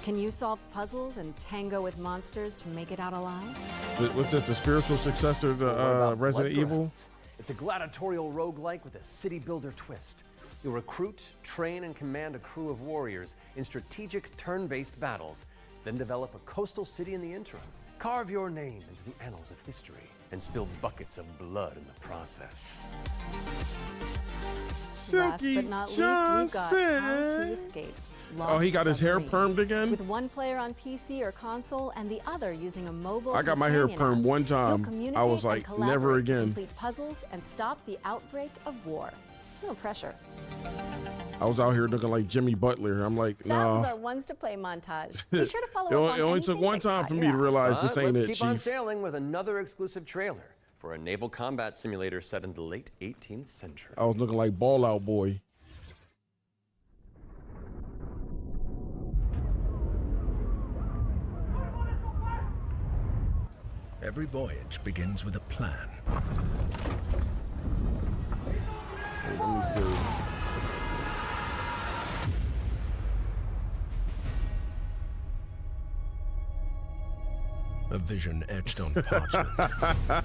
Can you solve puzzles and tango with monsters to make it out alive? What's it, the spiritual successor to Resident Evil? It's a gladiatorial roguelike with a city builder twist. You'll recruit, train, and command a crew of warriors in strategic turn-based battles, then develop a coastal city in the interim. Carve your name into the annals of history and spill buckets of blood in the process. Last but not least, we've got How to Escape. Oh, he got his hair permed again? With one player on PC or console and the other using a mobile. I got my hair companion permed app. one time. You'll communicate I was and like, collaborate never to again. Complete puzzles and stop the outbreak of war. No pressure. I was out here looking like Jimmy Butler. I'm like, That no. was our ones to play montage. Be sure to follow up on It only took one time for me to realize this ain't it, Let's keep on Chief. sailing with another exclusive trailer for a naval combat simulator set in the late 18th century. I was looking like Ball Out Boy. Every voyage begins with a plan. Hey, let me see. A vision etched on parchment.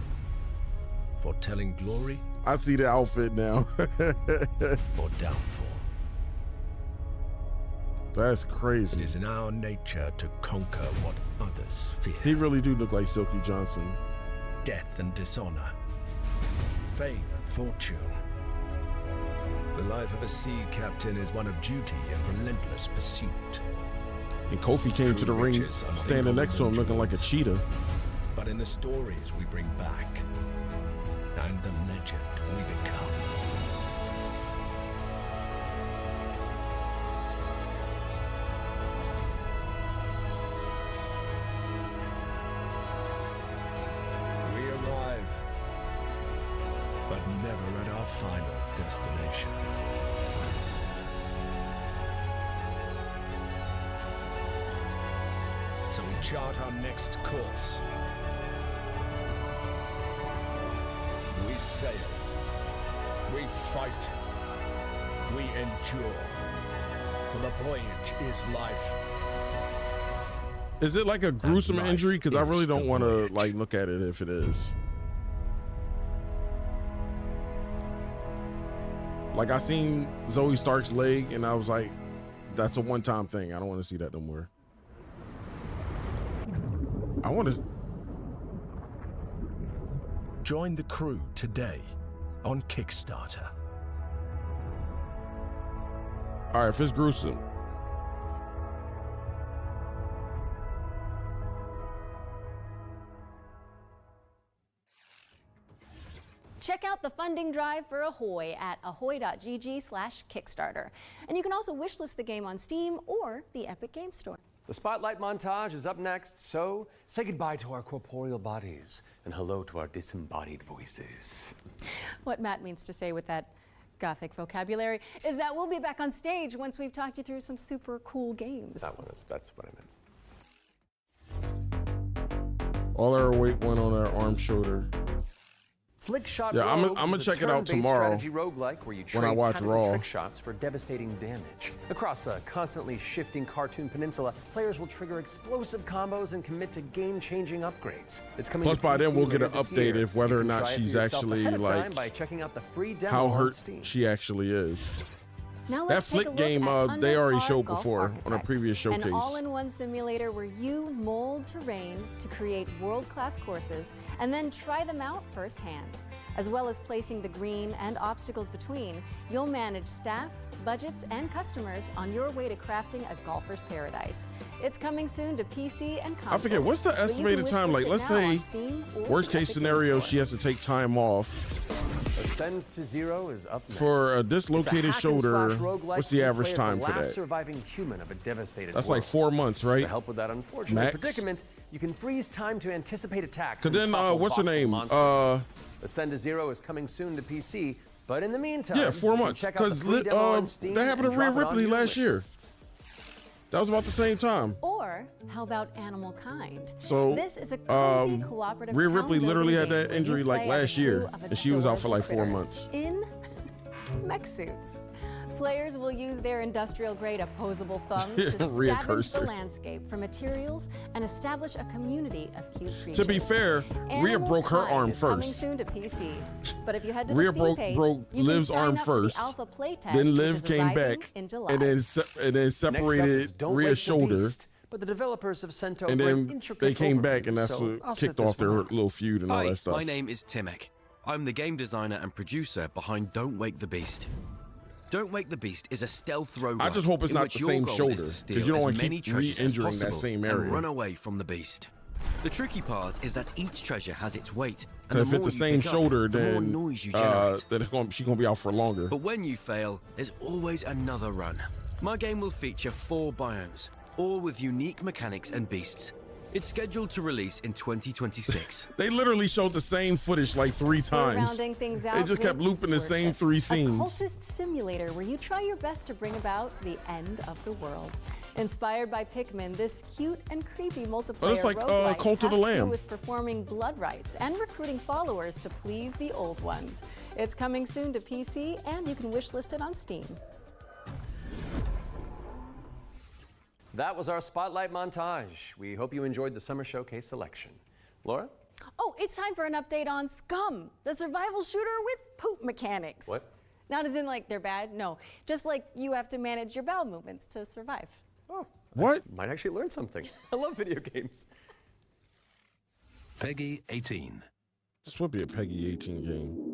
Foretelling glory. I see the outfit now. Or downfall. That's crazy. It is in our nature to conquer what others fear. He really do look like Silky Johnson. Death and dishonor. Fame and fortune. The life of a sea captain is one of duty and relentless pursuit. And Kofi came to the ring standing next to him looking like a cheetah. But in the stories we bring back, and the legend we become. We arrive, but never at our final destination. So we chart our next course. We sail. We fight. We endure. For the voyage is life. Is it like a gruesome injury? Because I really don't want to like look at it if it is. Like I seen Zoe Stark's leg and I was like, that's a one-time thing. I don't want to see that no more. I want to join the crew today on Kickstarter. All right, if it's gruesome. Check out the funding drive for Ahoy at ahoy.gg/Kickstarter. And you can also wishlist the game on Steam or the Epic Game Store. The Spotlight montage is up next, so say goodbye to our corporeal bodies and hello to our disembodied voices. What Matt means to say with that Gothic vocabulary is that we'll be back on stage once we've talked you through some super cool games. That's what I meant. All our weight went on our arm, shoulder. Flickshot Yeah, I'm gonna check it out tomorrow roguelike where you when I watch Raw. trick shots for devastating damage. Across a constantly shifting cartoon peninsula, players will trigger explosive combos and commit to game-changing upgrades. It's coming. Plus, by then we'll get an update year. if whether or You can not try it she's for yourself actually ahead of time like by checking out the free demo how on hurt Steam. she actually is. Now That let's take a Flick look game, at they already Undercar showed Golf before on a Architect, previous showcase. An all-in-one simulator where you mold terrain to create world-class courses and then try them out firsthand. As well as placing the green and obstacles between, you'll manage staff, budgets, and customers on your way to crafting a golfer's paradise. It's coming soon to PC and consoles. I forget, what's the estimated time? Like, let's say, worst case scenario, she has to take time off. Ascend to Zero is up next. For a dislocated shoulder, what's the average time for last that? surviving human of a devastated That's world. like 4 months, right? To help with that unfortunate Max? predicament, you can freeze time to anticipate attacks. Cause and then, topple what's her voxel name? monsters. Ascend to Zero is coming soon to PC, but in the meantime, Yeah, 4 you can months. check out the Cause free demo on Steam that happened to and Rhea drop it on Ripley your last wish year. lists. That was about the same time. Or how about Animal Kind? So, this is a cozy cooperative Rhea Ripley town literally had building that game injury where like you play as last a year, crew of and she was out for like 4 adorable months. in mech suits. Players will use their industrial-grade opposable thumbs to Rhea scavenge cursed the her. landscape for materials and establish a community of cute creatures. To be fair, Rhea Animal broke her Kind arm is coming first. soon to PC. But if you head to Rhea the Steam page, broke you can Liv's sign arm up for the first. alpha playtest, Then which Liv is came arriving back, in July. and then separated Don't Rhea's Wake the shoulder. Beast, but the developers of Cento And wrote then intricate they came back, overviews, and that's so I'll what set kicked this off their one up. little feud and all Hi, that stuff. my name is Timek. I'm the game designer and producer behind Don't Wake the Beast. Don't Wake the Beast is a stealth roguelike. I just hope it's in not which the your same goal shoulder, is to 'cause steal you don't as wanna many keep treasures as re-injuring that possible same and area. run away from the beast. The tricky part is that each treasure has its weight, and Because if the it's more the you same pick up, shoulder, the more then noise you generate. she's gonna be out for longer. But when you fail, there's always another run. My game will feature 4 biomes, all with unique mechanics and beasts. It's scheduled to release in 2026. They literally showed the same footage like 3 times. Rounding things out They just kept with looping the same Worship, 3 a scenes. cultist simulator where you try your best to bring about the end of the world. Inspired by Pikmin, this cute and creepy multiplayer it's like, roguelike Cult of the has to do Lamb. with performing blood rites and recruiting followers to please the old ones. It's coming soon to PC, and you can wishlist it on Steam. That was our Spotlight montage. We hope you enjoyed the Summer Showcase selection. Laura? Oh, it's time for an update on Scum, the survival shooter with poop mechanics. What? Not as in like they're bad, no. Just like you have to manage your bowel movements to survive. Oh. What? Might actually learn something. I love video games. Peggy 18. This would be a Peggy 18 game.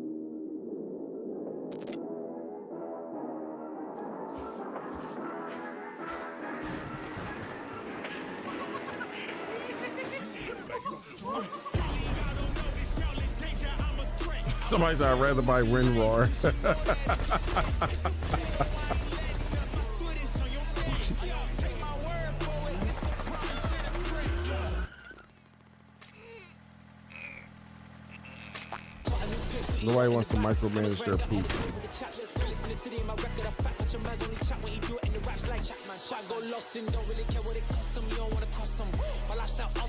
Somebody said I'd rather buy WinRAR. Nobody wants to micromanage their poop.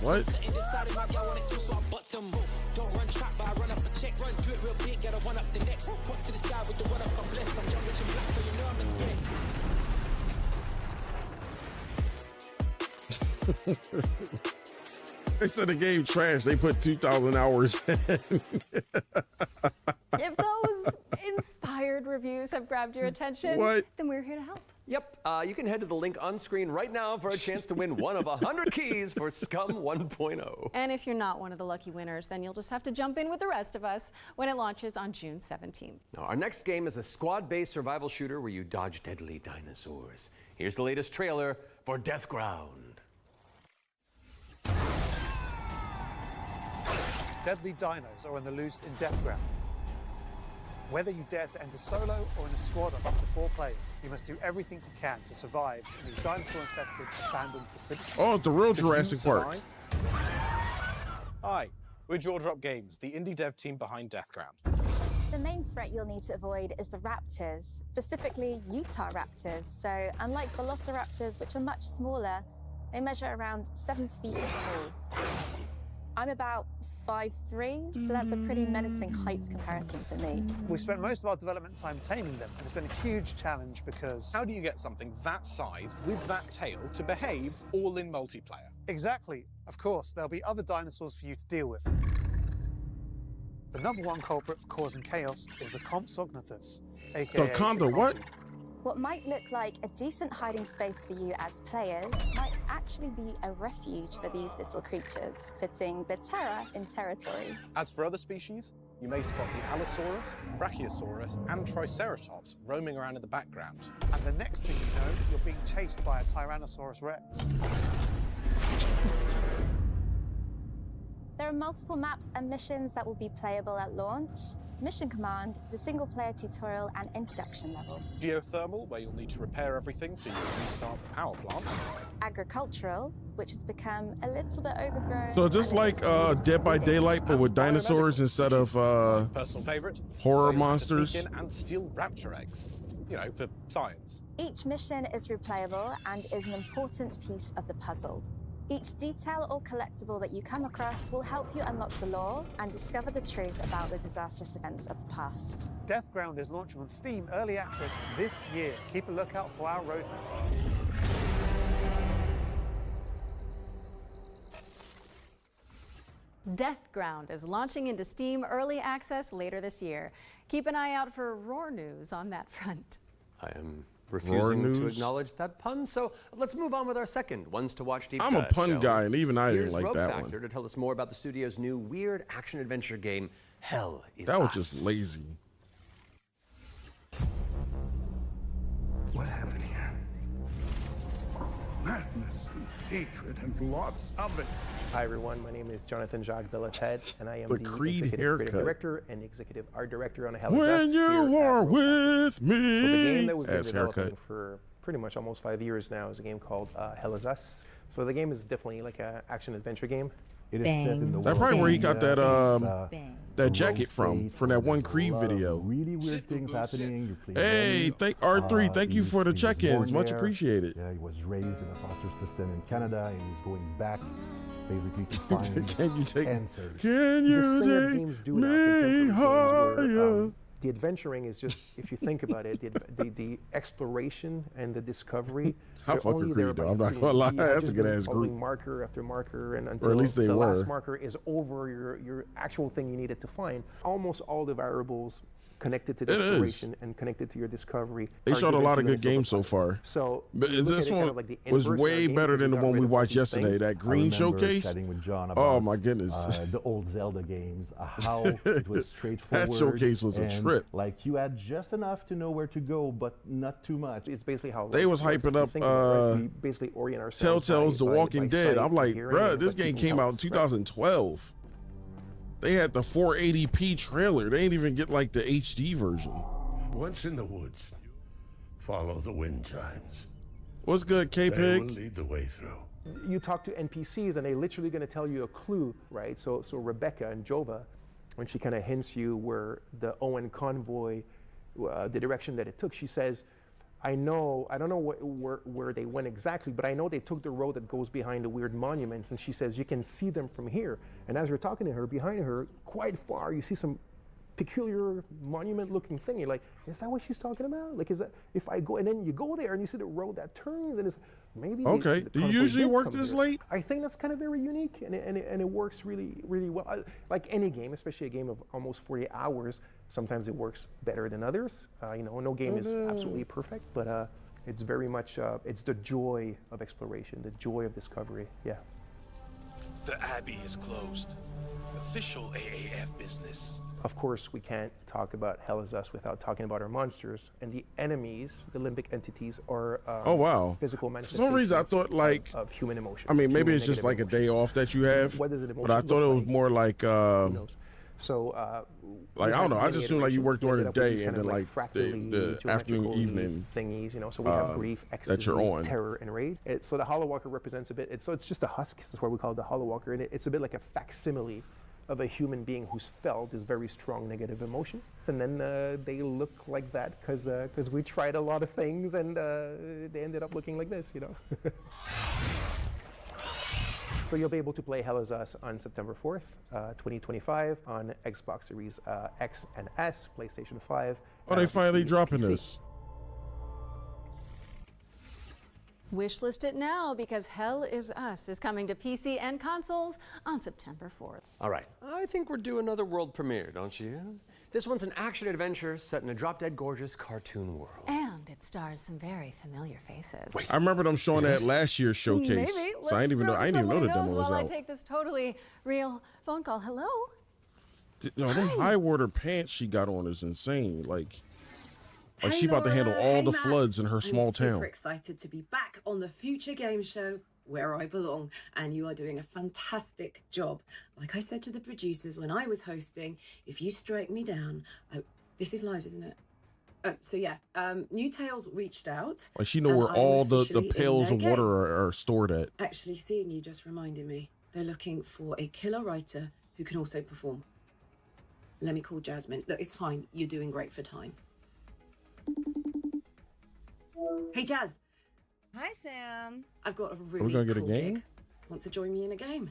What? They said the game trash. They put 2,000 hours in. If those inspired reviews have grabbed your attention, then we're here to help. Yep, you can head to the link on screen right now for a chance to win one of 100 keys for Scum 1.0. And if you're not one of the lucky winners, then you'll just have to jump in with the rest of us when it launches on June 17th. Now, our next game is a squad-based survival shooter where you dodge deadly dinosaurs. Here's the latest trailer for Deathground. Deadly dinos are on the loose in Deathground. Whether you dare to enter solo or in a squad of up to 4 players, you must do everything you can to survive in these dinosaur-infested, abandoned facilities. Oh, it's the real Jurassic Park. Hi, we're Jaw Drop Games, the indie dev team behind Deathground. The main threat you'll need to avoid is the raptors, specifically Utah raptors. So unlike velociraptors, which are much smaller, they measure around 7 feet tall. I'm about 5'3", so that's a pretty menacing height comparison for me. We've spent most of our development time taming them, and it's been a huge challenge because... How do you get something that size with that tail to behave all in multiplayer? Exactly. Of course, there'll be other dinosaurs for you to deal with. The #1 culprit for causing chaos is the Compsognathus, aka... The what? What might look like a decent hiding space for you as players might actually be a refuge for these little creatures, putting the terror in territory. As for other species, you may spot the Allosaurus, Brachiosaurus, and Triceratops roaming around in the background. And the next thing you know, you're being chased by a Tyrannosaurus Rex. There are multiple maps and missions that will be playable at launch. Mission Command, the single-player tutorial and introduction level. Geothermal, where you'll need to repair everything so you can restart the power plant. Agricultural, which has become a little bit overgrown. So just like Dead by Daylight, but with dinosaurs instead of personal favorite, horror monsters. Sneak in and steal raptor eggs, you know, for science. Each mission is replayable and is an important piece of the puzzle. Each detail or collectible that you come across will help you unlock the lore and discover the truth about the disastrous events of the past. Deathground is launching on Steam Early Access this year. Keep a lookout for our roadmap. Deathground is launching into Steam Early Access later this year. Keep an eye out for roar news on that front. I am refusing to acknowledge that pun, so let's move on with our second Ones to Watch deep dive. I'm a pun guy, and even I didn't like Rogue that Factor one. to tell us more about the studio's new weird action-adventure game, Hell is That was Us. just lazy. What happened here? Madness and hatred and lots of it. Hi everyone, my name is Jonathan Jacques Belated, and I am The the Creed Executive haircut. Creative Director and Executive Art Director on Hell is Us. When you are with me. So the game that we've been Ass developing haircut. for pretty much almost 5 years now is a game called Hell is Us. So the game is definitely like an action-adventure game. It is set in the That's probably where he got that that jacket from that one Creed video. Really weird things happening. You play Hey, thank R3, thank you for the check-ins. Much appreciated. Yeah, he was raised in a foster system in Canada, and he's going back basically to find Can you take answers. Can This you thing that take games do now, me contemporary games where, higher? the adventuring is just, if you think about it, the exploration and the discovery. I they're fuck only with there Creed, though. by I'm not feeling. gonna lie. You have That's a just good been ass following group. marker after marker, and until Or at least they the were. last marker is over your actual thing you needed to find. Almost all the variables connected to the It is. exploration and connected to your discovery. They are showed a given lot to of you good in a games so silver far. So But you look at this it kind one of like the was inverse of our way games, better which than the got one rid we of watched these yesterday. things. That Green Showcase. Chatting with John Oh about, my goodness. The old Zelda games, how it was straightforward. That showcase was a and, trip. Like you had just enough to know where to go, but not too much. It's basically how They was life works. hyping If you up think about it, right, we basically orient ourselves Telltale's The by Walking Dead. sight, I'm like, hearing, bruh, and this what game people came tell out in us, right? 2012. They had the 480p trailer. They didn't even get like the HD version. Once in the woods, follow the wind chimes. What's good, They will K-Pig? lead the way through. You talk to NPCs and they're literally going to tell you a clue, right? So Rebecca and Jova, when she kind of hints you where the Owen convoy, the direction that it took, she says, I don't know where they went exactly, but I know they took the road that goes behind the weird monuments. And she says, you can see them from here. And as you're talking to her, behind her, quite far, you see some peculiar monument-looking thing. You're like, is that what she's talking about? Like, is that if I go, and then you go there and you see the road that turns, and it's, maybe. Okay. Do you usually work this late? I think that's kind of very unique, and it works really, really well. Like any game, especially a game of almost 40 hours, sometimes it works better than others. No game is absolutely perfect, but it's very much, it's the joy of exploration, the joy of discovery, yeah. The Abbey is closed. Official AAF business. Of course, we can't talk about Hell Is Us without talking about our monsters. And the enemies, the limbic entities, are physical manifestations. For some reason, I thought of human emotion. I mean, maybe it's just like a day off that you have. What does an emotion But I thought it was more like. So, like I don't know. I just assume like you work during the day and then like the afternoon, evening thingies. So we have grief, ecstasy, that you're on. terror, and rage. So the Hollow Walker represents a bit. So it's just a husk. That's why we call it the Hollow Walker, and it's a bit like a facsimile of a human being who's felt this very strong negative emotion, and then they look like that because we tried a lot of things and they ended up looking like this. So you'll be able to play Hell Is Us on September 4th, 2025 on Xbox Series X and S, PlayStation 5. Oh, they finally dropping this. Wishlist it now because Hell Is Us is coming to PC and consoles on September 4th. All right, I think we're due another world premiere, don't you? This one's an action-adventure set in a drop-dead gorgeous cartoon world. And it stars some very familiar faces. I remember them showing that last year's showcase. Maybe. So I didn't even know the demo was while out. I take this totally real phone call. Hello? Them high water pants she got on is insane. Like she about to handle all the floods in her small town. I'm super excited to be back on the Future Game Show where I belong, and you are doing a fantastic job. Like I said to the producers when I was hosting, if you strike me down, this is live, isn't it? So yeah, New Tales reached out. Like she know where all the pails of water are stored at. Actually, seeing you just reminded me, they're looking for a killer writer who can also perform. Let me call Jasmine. Look, it's fine. You're doing great for time. Hey, Jazz. Hi, Sam. I've got a really Are we gonna get cool a game? gig. Want to join me in a game?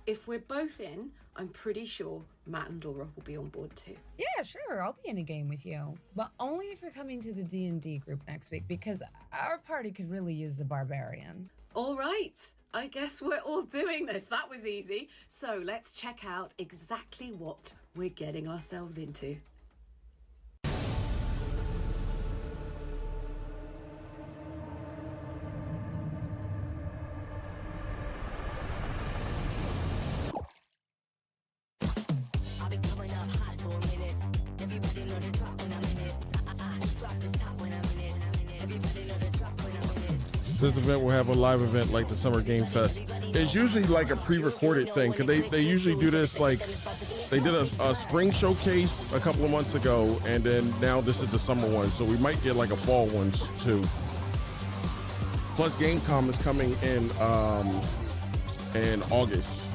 If we're both in, I'm pretty sure Matt and Laura will be on board too. Yeah, sure. I'll be in a game with you. But only if you're coming to the D&D group next week, because our party could really use a barbarian. All right. I guess we're all doing this. That was easy. So let's check out exactly what we're getting ourselves into. This event will have a live event like the Summer Game Fest. It's usually like a pre-recorded thing because they usually do this like they did a spring showcase a couple of months ago, and then now this is the summer one, so we might get like a fall one too. Plus Gamecom is coming in August.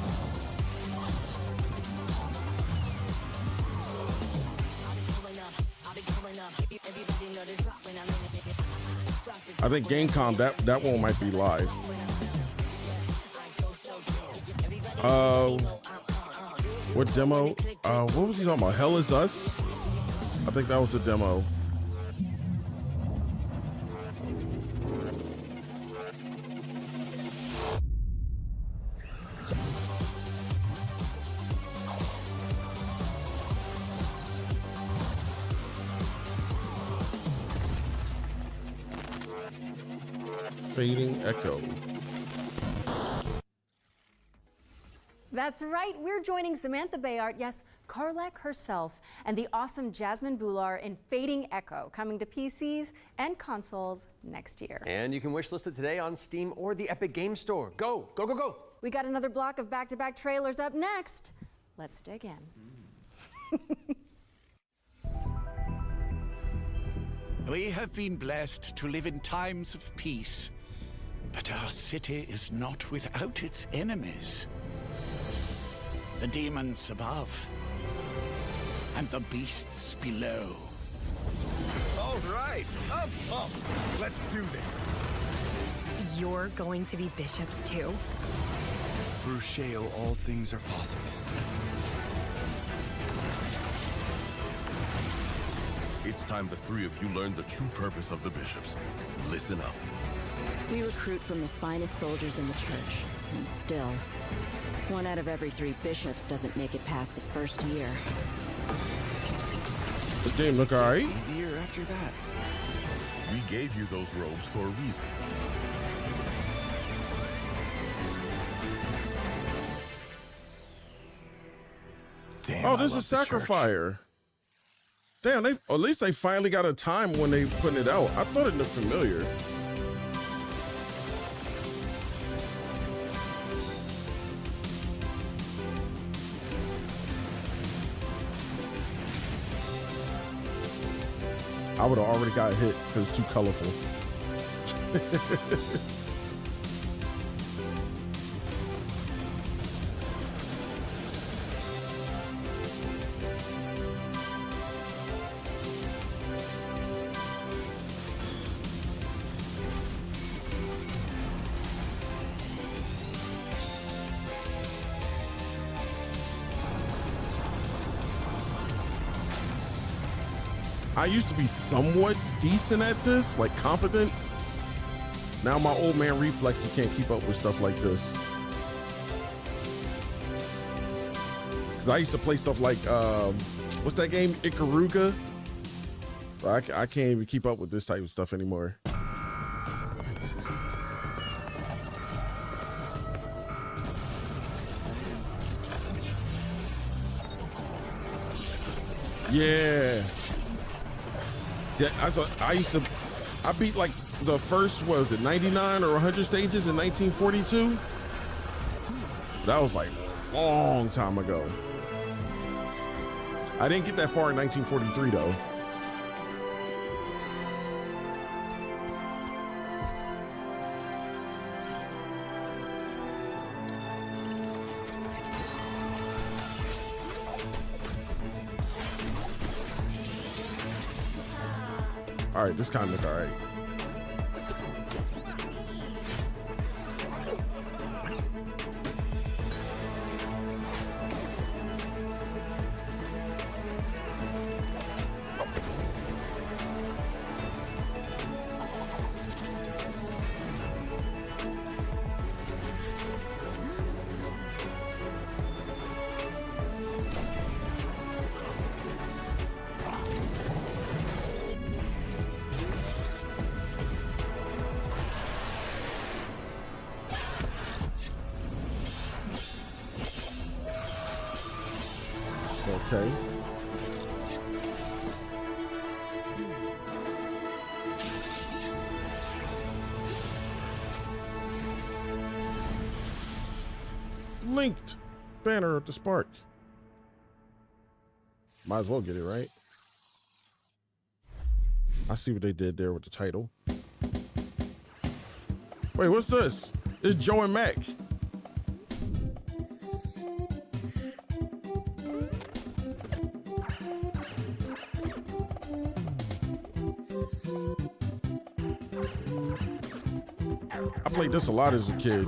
I think Gamecom, that one might be live. What demo? What was he talking about? Hell Is Us? I think that was the demo. Fading Echo. That's right, we're joining Samantha Bayard, yes, Karlak herself, and the awesome Jasmine Bhullar in Fading Echo, coming to PCs and consoles next year. And you can wishlist it today on Steam or the Epic Game Store. Go, go, go, go! We got another block of back-to-back trailers up next. Let's dig in. We have been blessed to live in times of peace, but our city is not without its enemies. The demons above, and the beasts below. All right, I'm pumped. Let's do this. You're going to be bishops too? Through Shale, all things are possible. It's time the three of you learn the true purpose of the bishops. Listen up. We recruit from the finest soldiers in the church, and still, 1 out of every 3 bishops doesn't make it past the first year. This game look alright. Easier after that. We gave you those robes for a reason. Damn, oh, this is Sacrifier. Damn, at least they finally got a time when they putting it out. I thought it looked familiar. I would have already got hit because it's too colorful. I used to be somewhat decent at this, like competent. Now my old man reflexes can't keep up with stuff like this. Cause I used to play stuff like, what's that game? Ikaruga. I can't even keep up with this type of stuff anymore. Yeah. Yeah, I beat like the first, what was it, 99 or 100 stages in 1942? That was like a long time ago. I didn't get that far in 1943 though. All right, this kind of look all right. Okay. Linked banner of the spark. Might as well get it, right? I see what they did there with the title. Wait, what's this? It's Joe and Mac. I played this a lot as a kid.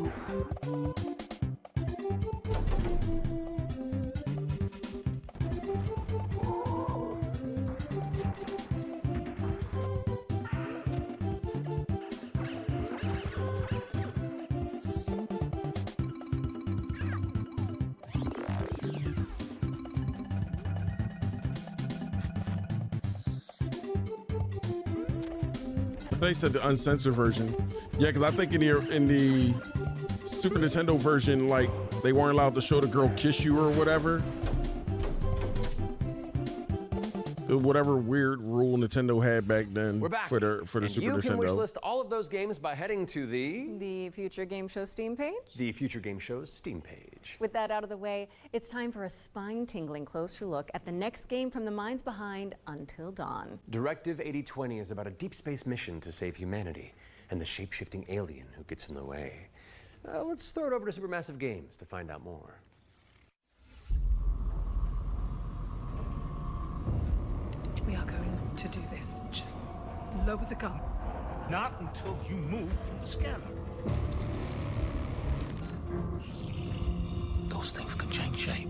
They said the uncensored version. Yeah, because I think in the Super Nintendo version, like, they weren't allowed to show the girl kiss you or whatever. Whatever weird rule Nintendo had back then. We're back. for the Super You Nintendo. can wishlist all of those games by heading to the Future Game Show Steam page. The Future Game Show's Steam page. With that out of the way, it's time for a spine-tingling closer look at the next game from the minds behind Until Dawn. Directive 8020 is about a deep space mission to save humanity and the shape-shifting alien who gets in the way. Let's throw it over to Supermassive Games to find out more. We are going to do this. Just lower the gun. Not until you move from the scanner. Those things can change shape.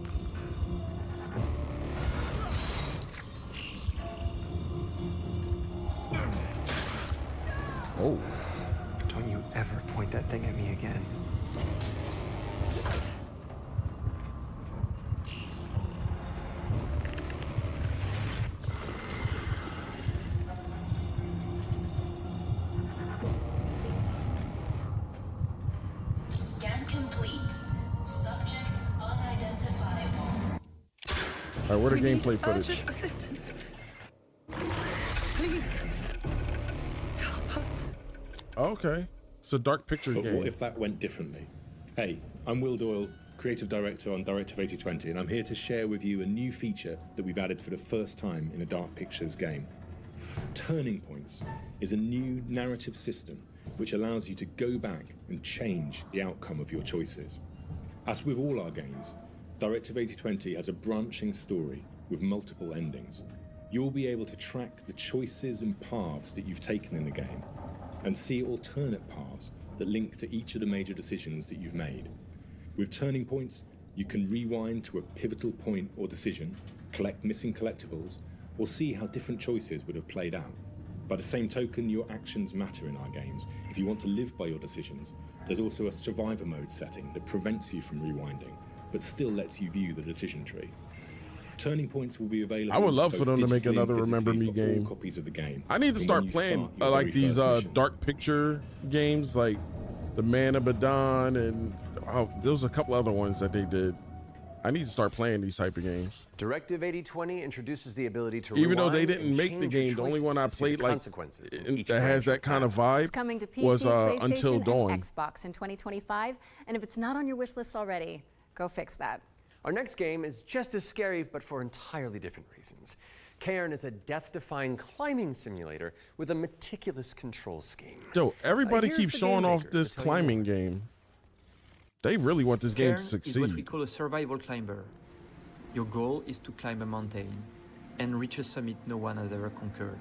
Oh. Don't you ever where the We need gameplay footage? urgent assistance. Please help us. Okay. It's a dark picture But game. what if that went differently? Hey, I'm Will Doyle, creative director on Directive 8020, and I'm here to share with you a new feature that we've added for the first time in a Dark Pictures game. Turning Points is a new narrative system which allows you to go back and change the outcome of your choices. As with all our games, Directive 8020 has a branching story with multiple endings. You'll be able to track the choices and paths that you've taken in the game and see alternate paths that link to each of the major decisions that you've made. With Turning Points, you can rewind to a pivotal point or decision, collect missing collectibles, or see how different choices would have played out. By the same token, your actions matter in our games. If you want to live by your decisions, there's also a survivor mode setting that prevents you from rewinding, but still lets you view the decision tree. Turning Points will be available. I would love for them to make another Remember Me for all game. copies of the game. I need to from start when you playing start your like very these first mission. dark picture games, like the Man of Medan, and there was a couple other ones that they did. I need to start playing these type of games. Directive 8020 introduces the ability to Even though they rewind didn't and make the change your game, the only one I choices to see played the like consequences of each that has that kind of vibe It's coming to PC, was PlayStation, Until Dawn. and Xbox in 2025. And if it's not on your wish list already, go fix that. Our next game is just as scary, but for entirely different reasons. Cairn is a death-defying climbing simulator with a meticulous control scheme. Yo, everybody Here's keeps the showing game off maker this to tell you climbing game. They really want this game Cairn to is what we succeed. call a survival climber. Your goal is to climb a mountain and reach a summit no one has ever conquered.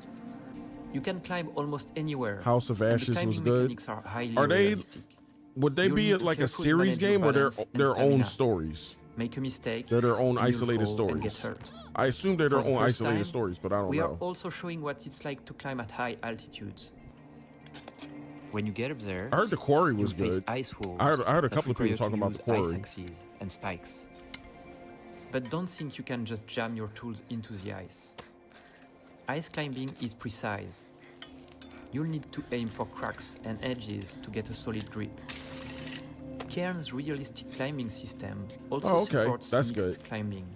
You can climb almost anywhere. House of and the Ashes climbing was good. mechanics are highly Are they? realistic. Would they You'll be need to like a carefully series manage your game or balance and their own stamina. stories? Make a mistake. They're their own and you'll isolated fall and get stories. hurt. I assume they're their For the own first isolated time, stories, but I don't we know. are also showing what it's like to climb at high altitudes. When you get up there, I heard the quarry was you face good. ice walls I heard a that couple of people require talking to about the use quarry. ice axes and spikes. But don't think you can just jam your tools into the ice. Ice climbing is precise. You'll need to aim for cracks and edges to get a solid grip. Cairn's realistic climbing system also supports That's mixed good. climbing.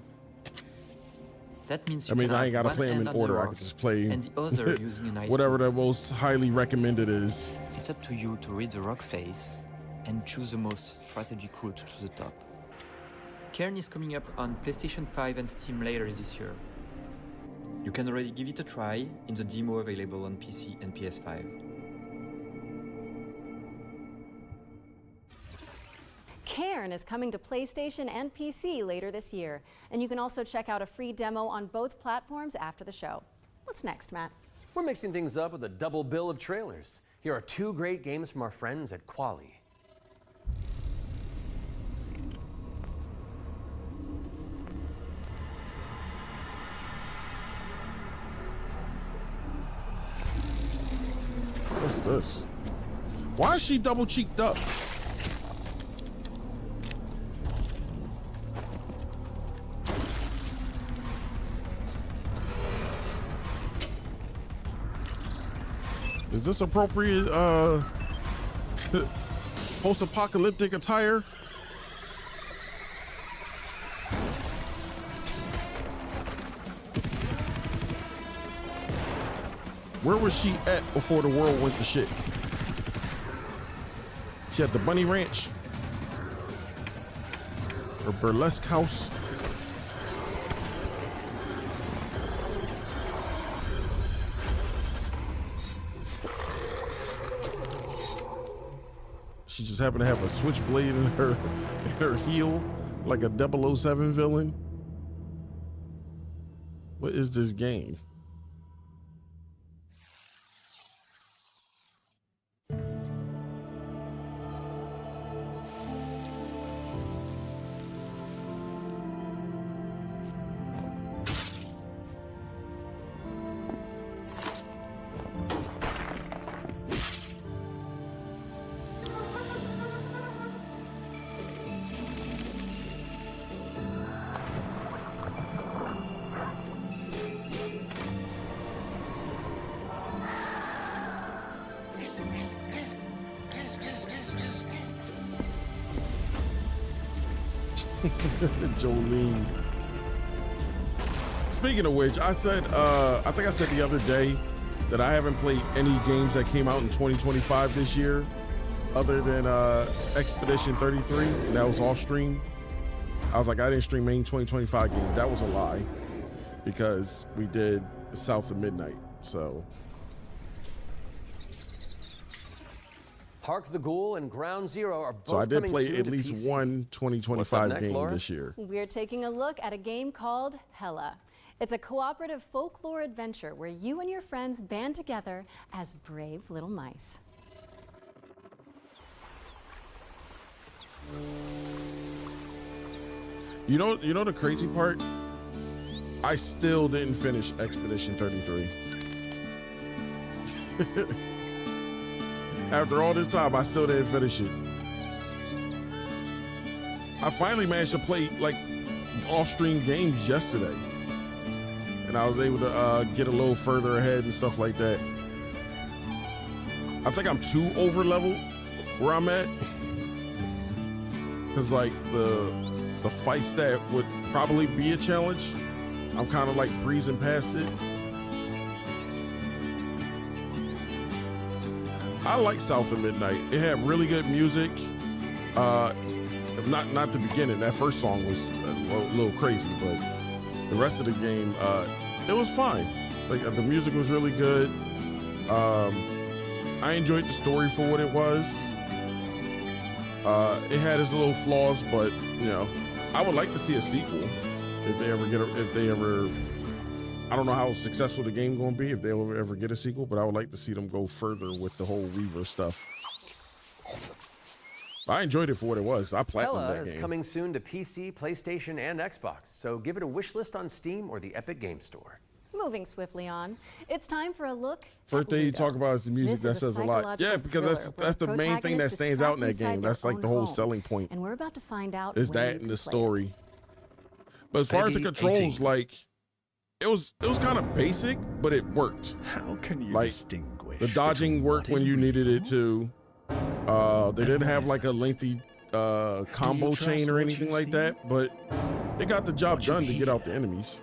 That means you I mean, can I have ain't gotta one play them hand in on the order. I rock could just play and the other using an ice whatever tool. the most highly recommended is. It's up to you to read the rock face and choose the most strategic route to the top. Cairn is coming up on PlayStation 5 and Steam later this year. You can already give it a try in the demo available on PC and PS5. Cairn is coming to PlayStation and PC later this year. And you can also check out a free demo on both platforms after the show. What's next, Matt? We're mixing things up with a double bill of trailers. Here are two great games from our friends at Quali. What's this? Why is she double cheeked up? Is this appropriate post-apocalyptic attire? Where was she at before the world went to shit? She had the bunny ranch? Or burlesque house? She just happened to have a switchblade in her heel, like a 007 villain. What is this game? Jolene. Speaking of which, I said, I think I said the other day that I haven't played any games that came out in 2025 this year other than Expedition 33, and that was off stream. I was like, I didn't stream any 2025 game. That was a lie because we did South of Midnight, so. Hark the Ghoul and Ground Zero are both So I did coming play soon at to least PC. one 2025 next, game Laura? this year. We're taking a look at a game called Hella. It's a cooperative folklore adventure where you and your friends band together as brave little mice. You know the crazy part? I still didn't finish Expedition 33. After all this time, I still didn't finish it. I finally managed to play like off-stream games yesterday, and I was able to get a little further ahead and stuff like that. I think I'm too over-leveled where I'm at, because like the fights that would probably be a challenge, I'm kind of like breezing past it. I like South of Midnight. It had really good music. Not the beginning. That first song was a little crazy, but the rest of the game, it was fine. Like the music was really good. I enjoyed the story for what it was. It had its little flaws, but you know, I would like to see a sequel if they ever. I don't know how successful the game going to be if they ever get a sequel, but I would like to see them go further with the whole Weaver stuff. I enjoyed it for what it was. I platinumed Hella that is game. coming soon to PC, PlayStation, and Xbox, so give it a wish list on Steam or the Epic Game Store. Moving swiftly on, it's time for a look. First thing you talk about is the music. This That is a says a lot. psychological Yeah, because thriller that's the where main thing that protagonist is stands out in that trapped game. inside That's their like the own whole home. selling point. And we're about to find out. Is when that you in the can play story? But as far as the Peggy controls, 18. like it was kind of basic, but it worked. How can you like distinguish? the dodging worked when you needed it to. They didn't have like a lengthy combo chain or anything like that, but it got the job done to get out the enemies.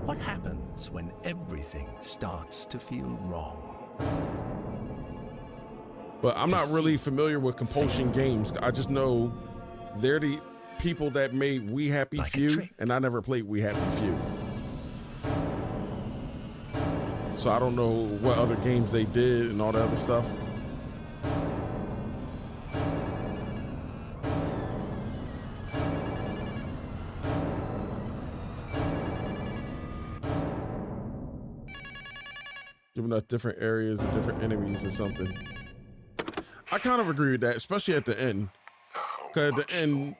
What happens when everything starts to feel wrong? But I'm not really familiar with Compulsion Games. I just know they're the people that made We Happy Few, and I never played We Happy Few. So I don't know what other games they did and all that other stuff. Giving us different areas and different enemies or something. I kind of agree with that, especially at the end. Because at the end,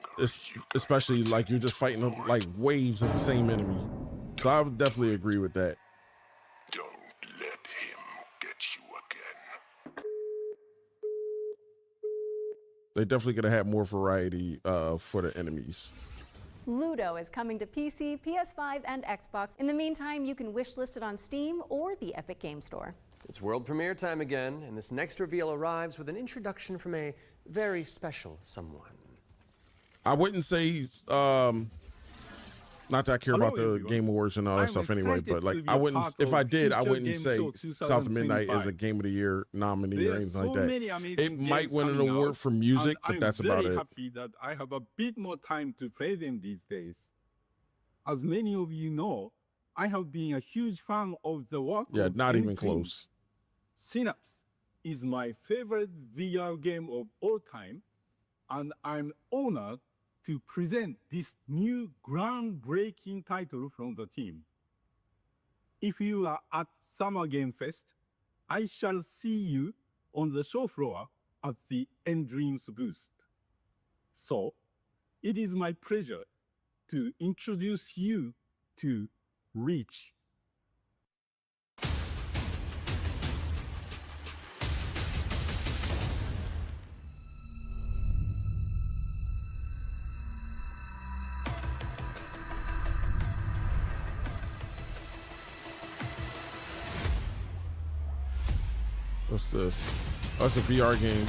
especially like you're just fighting like waves of the same enemy. So I would definitely agree with that. Don't let him get you again. They definitely could have had more variety for the enemies. Ludo is coming to PC, PS5, and Xbox. In the meantime, you can wishlist it on Steam or the Epic Game Store. It's world premiere time again, and this next reveal arrives with an introduction from a very special someone. I wouldn't say, not that I care about the Game Awards and all that stuff anyway, but like I wouldn't, if I did, I wouldn't say South of Midnight is a Game of the Year nominee or anything like that. It might win an award for music, but that's about it. I'm very happy that I have a bit more time to play them these days. As many of you know, I have been a huge fan of the work Yeah, of not even M3. close. Synapse is my favorite VR game of all time, and I'm honored to present this new groundbreaking title from the team. If you are at Summer Game Fest, I shall see you on the show floor at the Dreams booth. So, it is my pleasure to introduce you to Reach. What's this? Oh, it's a VR game.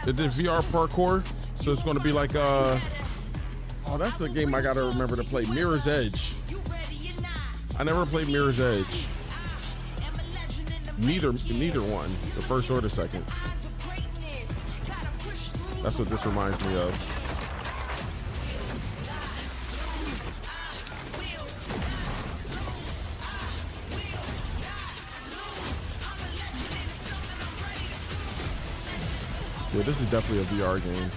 It did VR parkour, so it's going to be like Oh, that's the game I gotta remember to play. Mirror's Edge. I never played Mirror's Edge. Neither one, the first or the second. That's what this reminds me of. Yeah, this is definitely a VR game.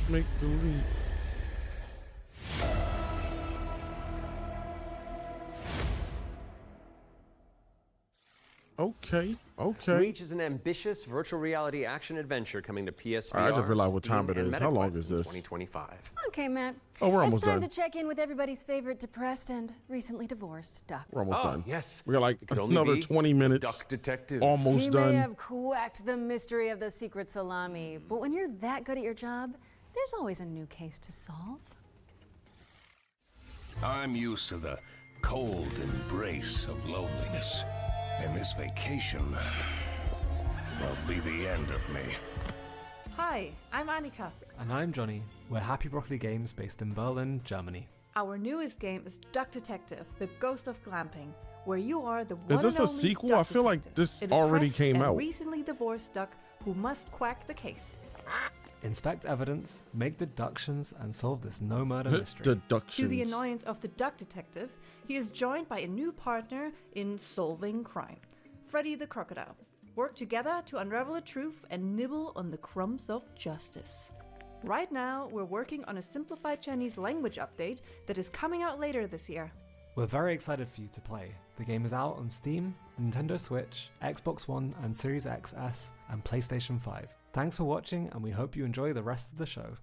Make the leap. Okay. Reach is an ambitious virtual reality action adventure coming to PSVR. I just realized what time it is. How long is this? 2025. Okay, Matt. Oh, we're almost It's time done. to check in with everybody's favorite depressed and recently divorced Duck. We're almost done. Yes. We got like could only another be 20 minutes. Duck Detective. Almost He done. may have cracked the mystery of the secret salami, but when you're that good at your job, there's always a new case to solve. I'm used to the cold embrace of loneliness, and this vacation will be the end of me. Hi, I'm Annika. And I'm Johnny. We're Happy Broccoli Games based in Berlin, Germany. Our newest game is Duck Detective, the Ghost of Glamping, where you are the one Is this and a only sequel? duck I feel like detective, this a already depressed came and out. recently divorced duck who must quack the case. Inspect evidence, make deductions, and solve this no-murder mystery. To the Deductions. annoyance of the Duck Detective, he is joined by a new partner in solving crime, Freddy the Crocodile. Work together to unravel the truth and nibble on the crumbs of justice. Right now, we're working on a simplified Chinese language update that is coming out later this year. We're very excited for you to play. The game is out on Steam, Nintendo Switch, Xbox One and Series XS, and PlayStation 5. Thanks for watching, and we hope you enjoy the rest of the show.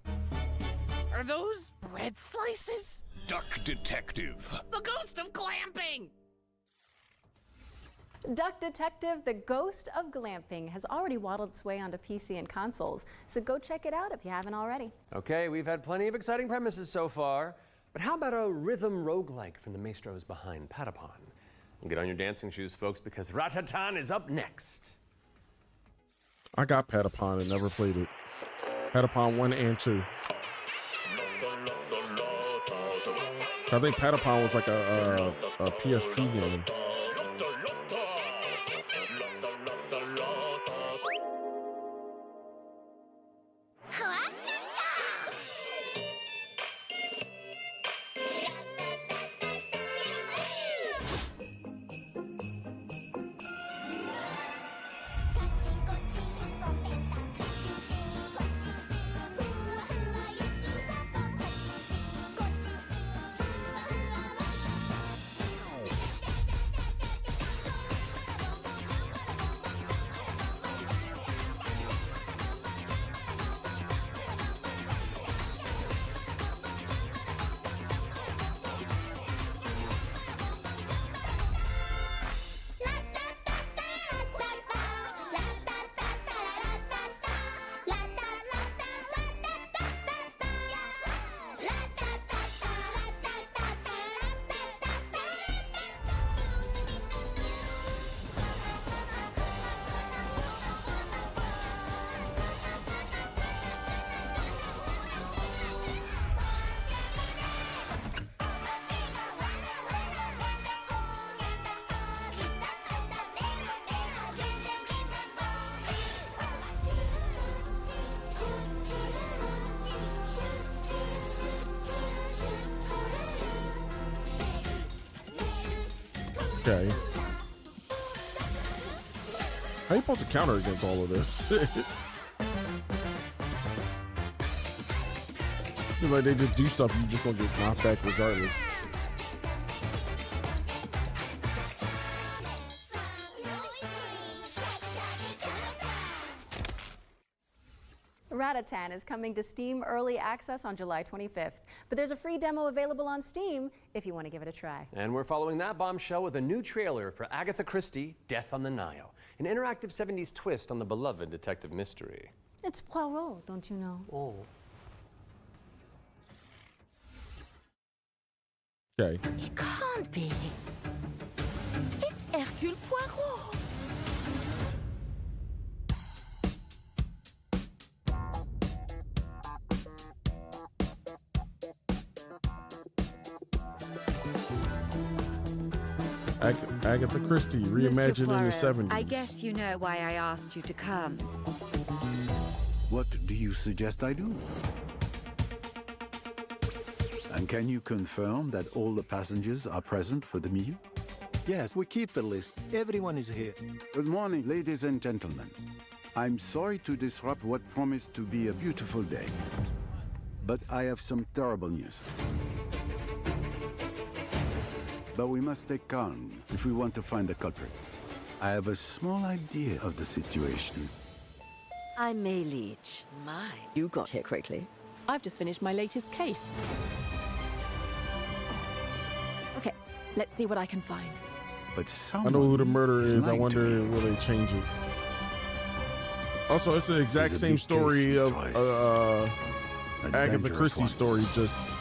Are those bread slices? Duck Detective. The ghost of glamping! Duck Detective, the Ghost of Glamping, has already waddled its way onto PC and consoles, so go check it out if you haven't already. Okay, we've had plenty of exciting premises so far, but how about a rhythm roguelike from the maestros behind Patapon? Well, get on your dancing shoes, folks, because Ratatan is up next. I got Patapon and never played it. Patapon 1 and 2. I think Patapon was like a PSP game. Okay. How are you supposed to counter against all of this? Seems like they just do stuff, you're just gonna get knocked back regardless. Ratatan is coming to Steam Early Access on July 25th. But there's a free demo available on Steam if you want to give it a try. And we're following that bombshell with a new trailer for Agatha Christie, Death on the Nile, an interactive 70s twist on the beloved detective mystery. It's Poirot, don't you know? Oh. Okay. It can't be. It's Hercule Poirot. Agatha Christie, reimagined in the 70s. I guess you know why I asked you to come. What do you suggest I do? And can you confirm that all the passengers are present for the meal? Yes, we keep the list. Everyone is here. Good morning, ladies and gentlemen. I'm sorry to disrupt what promised to be a beautiful day, but I have some terrible news. But we must stay calm if we want to find the culprit. I have a small idea of the situation. I'm May Leach. My, you got here quickly. I've just finished my latest case. Okay, let's see what I can find. But I know who the murderer is. I wonder will they change it. Also, it's the exact same story of Agatha Christie's story, just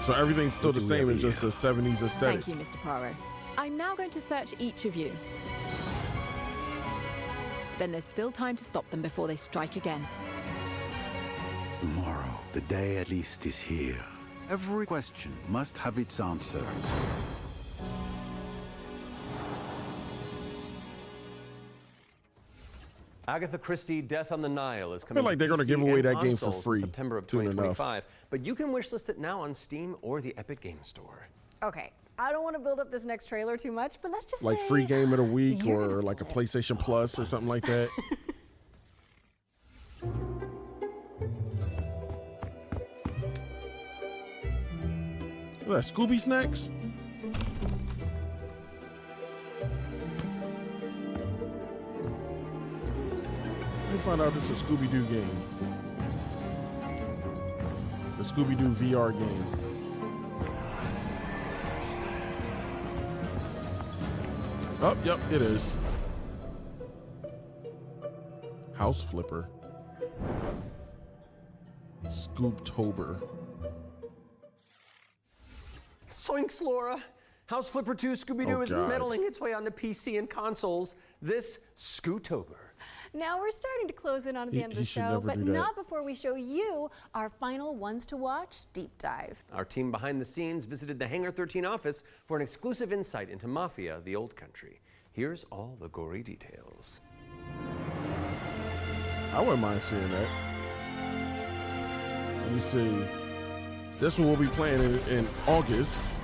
so everything's still the same. It's just a 70s aesthetic. Thank you, Mr. Poirot. I'm now going to search each of you. Then there's still time to stop them before they strike again. Tomorrow, the day at least is here. Every question must have its answer. Agatha Christie, Death on the Nile is I coming. feel like they're going to give away that game for free. September of soon enough. 2025. But you can wishlist it now on Steam or the Epic Game Store. Okay, I don't want to build up this next trailer too much, but let's just Like say free game of the week or like a PlayStation Plus or something like that. What, that Scooby Snacks? Let me find out this is a Scooby-Doo game. The Scooby-Doo VR game. Oh, yep, it is. House Flipper. Scooptober. Soinks, Laura! House Flipper 2 Scooby-Doo is God. meddling its way onto PC and consoles this Scootober. Now we're starting to close in on the end of the show, but not before we show you our final ones to watch deep dive. Our team behind the scenes visited the Hangar 13 office for an exclusive insight into Mafia: The Old Country. Here's all the gory details. I wouldn't mind seeing that. Let me see. This one will be playing in August.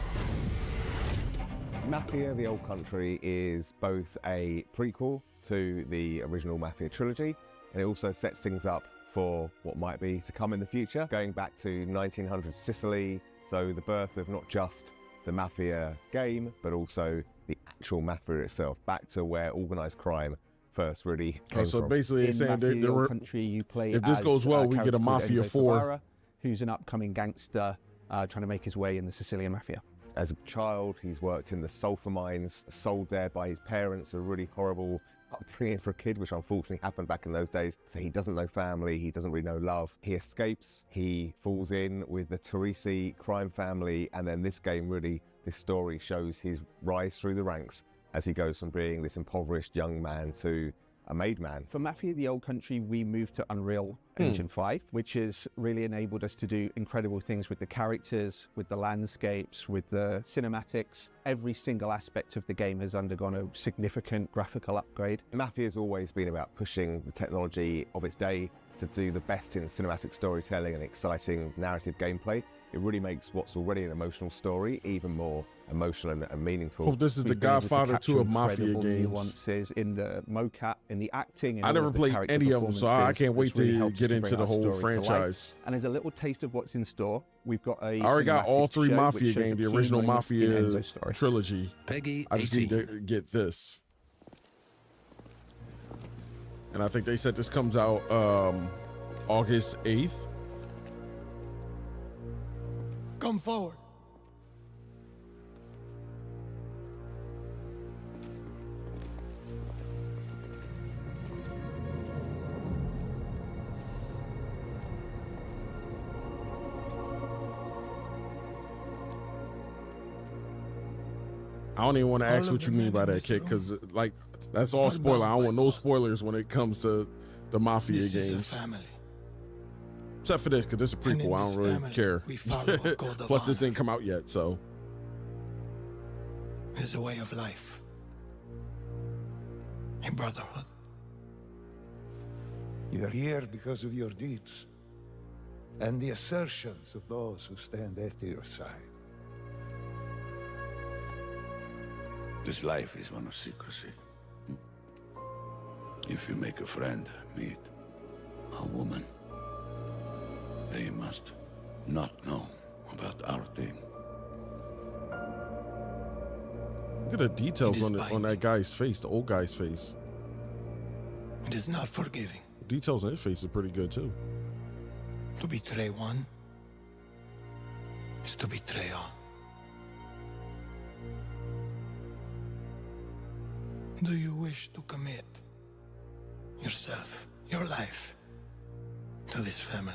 Mafia: The Old Country is both a prequel to the original Mafia trilogy, and it also sets things up for what might be to come in the future, going back to 1900s Sicily, so the birth of not just the Mafia game, but also the actual Mafia itself, back to where organized crime first really came so from. basically it's saying that there were, Country, you play if this as goes well, we a get a character called Mafia Enzo 4. Ferrara, who's an upcoming gangster trying to make his way in the Sicilian Mafia. As a child, he's worked in the sulfur mines, sold there by his parents, a really horrible upbringing for a kid, which unfortunately happened back in those days. So he doesn't know family, he doesn't really know love. He escapes, he falls in with the Teresi crime family, and then this game really, this story shows his rise through the ranks as he goes from being this impoverished young man to a made man. For Mafia: The Old Country, we moved to Unreal Engine 5, which has really enabled us to do incredible things with the characters, with the landscapes, with the cinematics. Every single aspect of the game has undergone a significant graphical upgrade. Mafia has always been about pushing the technology of its day to do the best in cinematic storytelling and exciting narrative gameplay. It really makes what's already an emotional story even more emotional and meaningful. Hope this is the We've been able to Godfather capture 2 of Mafia incredible games. nuances in the mocap, in the acting. In I all never of the played character any of them, so I performances, can't wait which really to helps get to into bring the our whole story to life. franchise. And as a little taste of what's in store, we've got a. I already got all 3 cinematic Mafia show which shows games, the a key original moment in Mafia Enzo's story. trilogy. Peggy I just need to get this. And I think they said this comes out August 8th. Come forward. I don't even want to ask what you mean by that, Kit, because like that's all spoiler. I don't want no spoilers when it comes to the Mafia games. Except for this, because this is a prequel. I don't really care. Plus, this ain't come out yet, so. It's a way of life. A brotherhood. You are here because of your deeds and the assertions of those who stand at your side. This life is one of secrecy. If you make a friend, meet a woman, they must not know about our thing. Look at the details on that guy's face, the old guy's face. It is not forgiving. The details on his face are pretty good too. To betray one is to betray all. Do you wish to commit yourself, your life, to this family?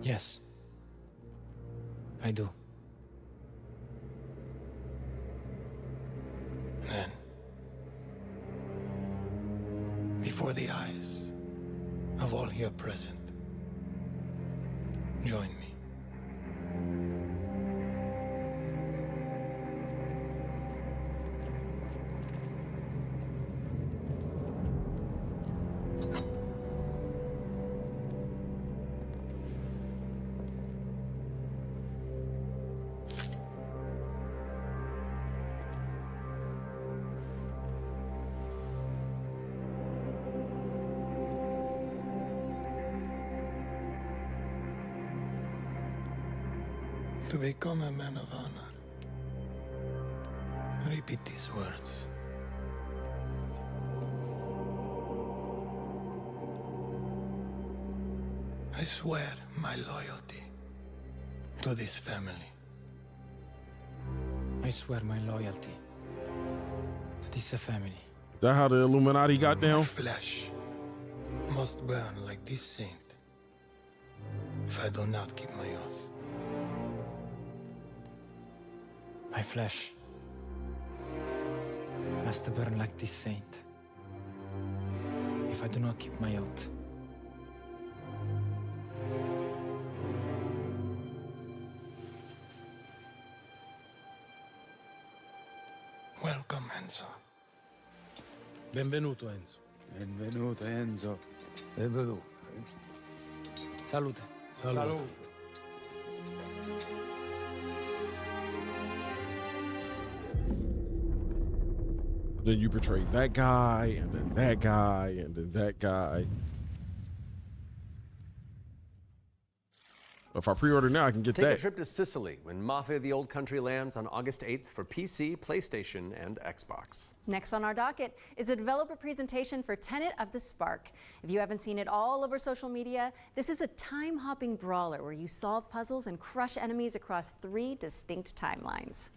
Yes, I do. Then, before the eyes of all here present, join me. To become a man of honor, repeat these words. I swear my loyalty to this family. I swear my loyalty to this family. Is that how the Illuminati got down? My flesh must burn like this saint if I do not keep my oath. My flesh must burn like this saint if I do not keep my oath. Welcome, Enzo. Benvenuto, Enzo. Benvenuto, Enzo. Benvenuto. Salute. Salute. Then you portray that guy, and then that guy, and then that guy. If I pre-order now, I can get Take that. a trip to Sicily when Mafia: The Old Country lands on August 8th for PC, PlayStation, and Xbox. Next on our docket is a developer presentation for Tenet of the Spark. If you haven't seen it all over social media, this is a time-hopping brawler where you solve puzzles and crush enemies across 3 distinct timelines.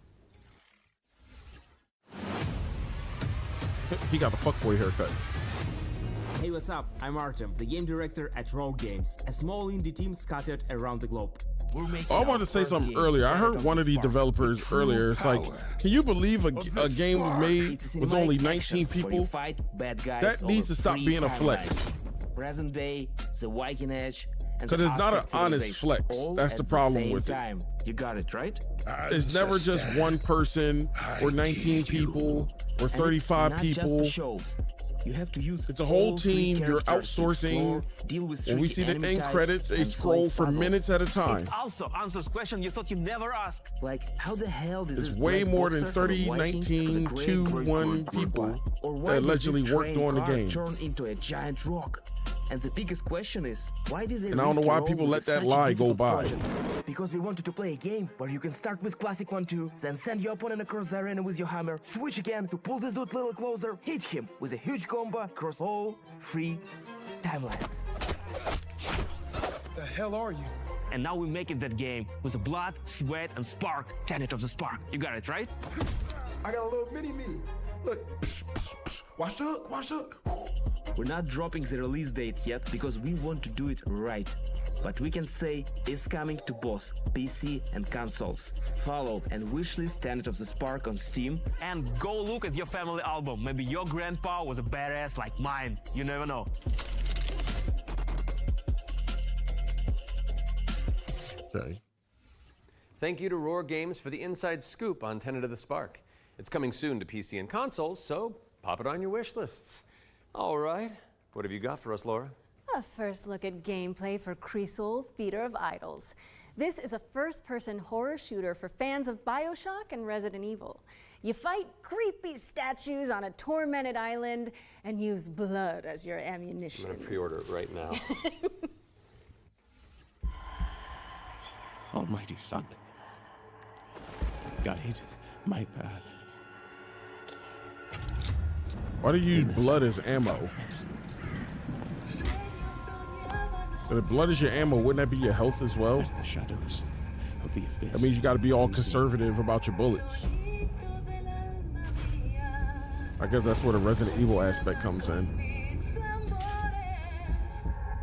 He got a fuckboy haircut. Hey, what's up? I'm Artem, the game director at Rogue Games, a small indie team scattered around the globe. Oh, I wanted to say something earlier. I heard one of these developers earlier. It's like, can you believe a game we made with only 19 people? That needs to stop being a flex. Present day, the Viking Age, Because it's not an honest flex. That's the problem with it. You got it, right? It's never just one person or 19 people or 35 people. You have to use it's a whole team. You're outsourcing. When we see the end credits, they scroll for minutes at a time. It also answers question you thought you'd never ask. Like, how the hell does it's this way more than boxer 30, from a Viking 19, to 2, 1 people that allegedly worked on the game. Turn into a giant rock. And the biggest question is, why did they And I don't know why people let that lie go by. Because we wanted to play a game where you can start with classic 1-2, then send your opponent across the arena with your hammer, switch again to pull this dude a little closer, hit him with a huge combo across all 3 timelines. The hell are you? And now we make it that game with the blood, sweat, and spark. Planet of the Spark. You got it, right? I got a little mini-me. Look, wash up, wash up. We're not dropping the release date yet because we want to do it right. But we can say it's coming to both PC and consoles. Follow and wishlist Planet of the Spark on Steam. And go look at your family album. Maybe your grandpa was a badass like mine. You never know. Okay. Thank you to Roar Games for the inside scoop on Tenet of the Spark. It's coming soon to PC and consoles, so pop it on your wish lists. All right, what have you got for us, Laura? A first look at gameplay for Creasol, Theater of Idols. This is a first-person horror shooter for fans of BioShock and Resident Evil. You fight creepy statues on a tormented island and use blood as your ammunition. I'm gonna pre-order it right now. Almighty Son, guide my path. Why do you use blood as ammo? But if blood is your ammo, wouldn't that be your health as well? The shadows of the abyss. That means you got to be all conservative about your bullets. I guess that's where the Resident Evil aspect comes in.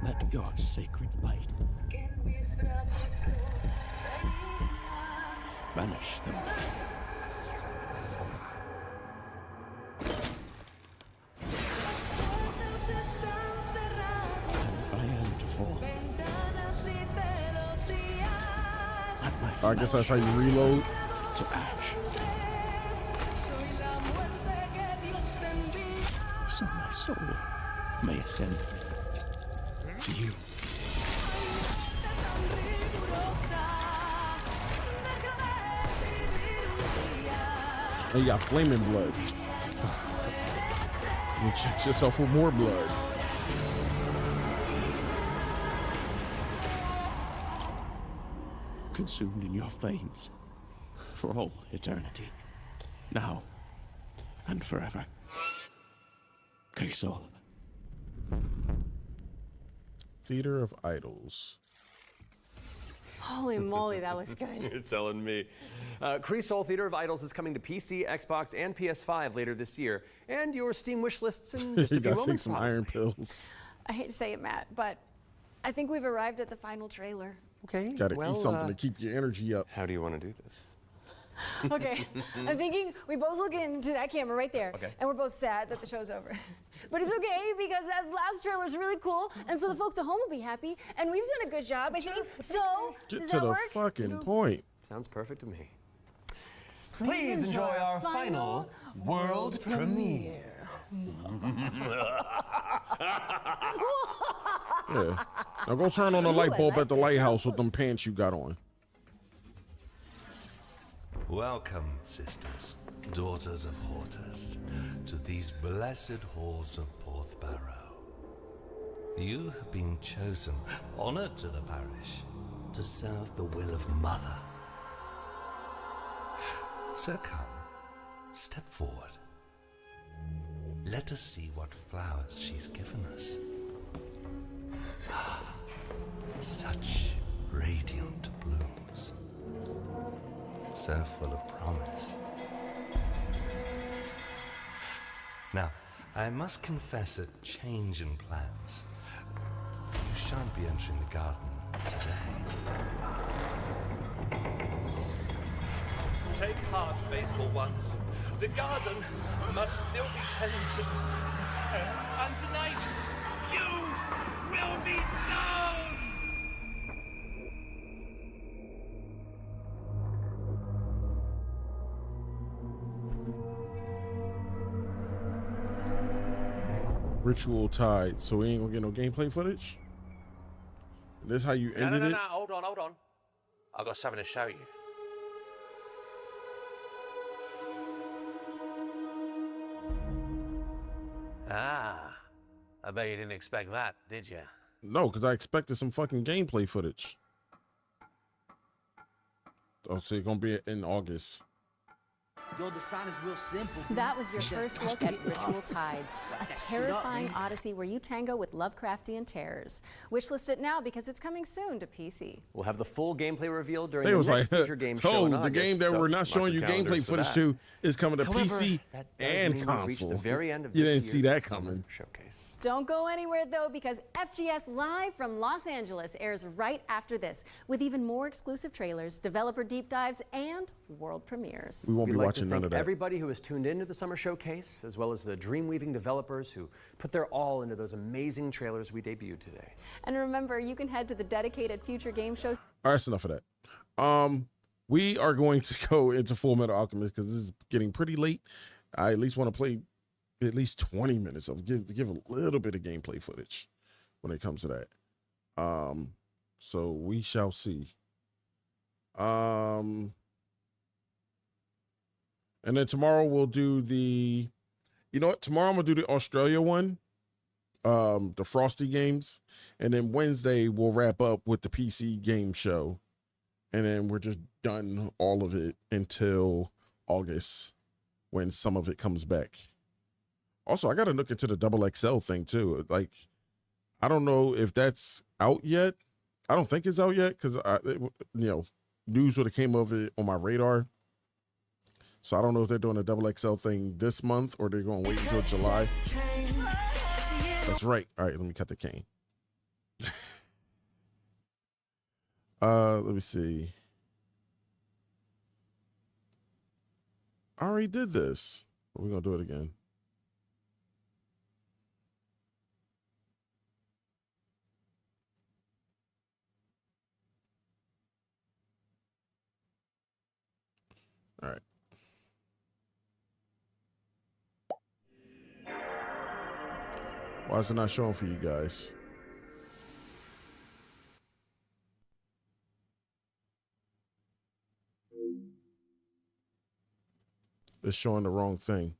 Let your sacred light banish them. And I am to fall. I guess that's how you reload. To ash. So my soul may ascend to you. And you got flaming blood. You check yourself for more blood. Consumed in your flames for all eternity, now and forever. Creasol. Theater of Idols. Holy moly, that looks good. You're telling me. Creasol Theater of Idols is coming to PC, Xbox, and PS5 later this year, and your Steam wish lists in just a You few gotta take moments. some iron pills. I hate to say it, Matt, but I think we've arrived at the final trailer. Okay. Gotta eat something to keep your energy up. How do you want to do this? Okay, I'm thinking we both look into that camera right there, and we're both sad that the show's over. But it's okay because that last trailer's really cool, and so the folks at home will be happy, and we've done a good job, I think. So, Get does to that the work? fucking point. Sounds perfect to me. Please enjoy our final world premiere. Yeah. Now go turn on the light bulb at the lighthouse with them pants you got on. Welcome, sisters, daughters of Hortus, to these blessed halls of Porthbarrow. You have been chosen, honored to the parish, to serve the will of Mother. So come, step forward. Let us see what flowers she's given us. Such radiant blooms. So full of promise. Now, I must confess a change in plans. You shan't be entering the garden today. Take heart, faithful ones. The garden must still be tended. And tonight, you will be sown! Ritual tied, so we ain't gonna get no gameplay footage. This how you ended it? No, hold on. I've got something to show you. Ah, I bet you didn't expect that, did you? No, because I expected some fucking gameplay footage. Oh, so it's gonna be in August. Yo, the sign is real simple. That was your first look at Ritual Tides, a terrifying odyssey where you tango with Lovecraftian terrors. Wishlist it now because it's coming soon to PC. We'll have the full gameplay revealed during They the was next like, feature game show in oh, the August, game that so we're not mark showing you your calendars gameplay for footage that. to is coming to However, PC that does and mean we've reached the console. very end of You this didn't see year's that Summer coming. Showcase. Don't go anywhere though, because FGS Live from Los Angeles airs right after this, with even more exclusive trailers, developer deep dives, and world premieres. We won't We'd be like watching to none thank of that. everybody who has tuned into the Summer Showcase, as well as the dream-weaving developers who put their all into those amazing trailers we debuted today. And remember, you can head to the dedicated Future Game Shows. All right, that's enough of that. We are going to go into FullMetal Alchemist because this is getting pretty late. I at least want to play at least 20 minutes of give a little bit of gameplay footage when it comes to that. So we shall see. And then tomorrow we'll do the, you know what? Tomorrow I'm gonna do the Australia one, the Frosty games, and then Wednesday we'll wrap up with the PC game show, and then we're just done all of it until August when some of it comes back. Also, I got to look into the XXL thing too. Like, I don't know if that's out yet. I don't think it's out yet because news would have came of it on my radar. So I don't know if they're doing a XXL thing this month or they're going to wait until July. That's right. All right, let me cut the cane. Let me see. I already did this. But we're going to do it again. All right. Why is it not showing for you guys? It's showing the wrong thing.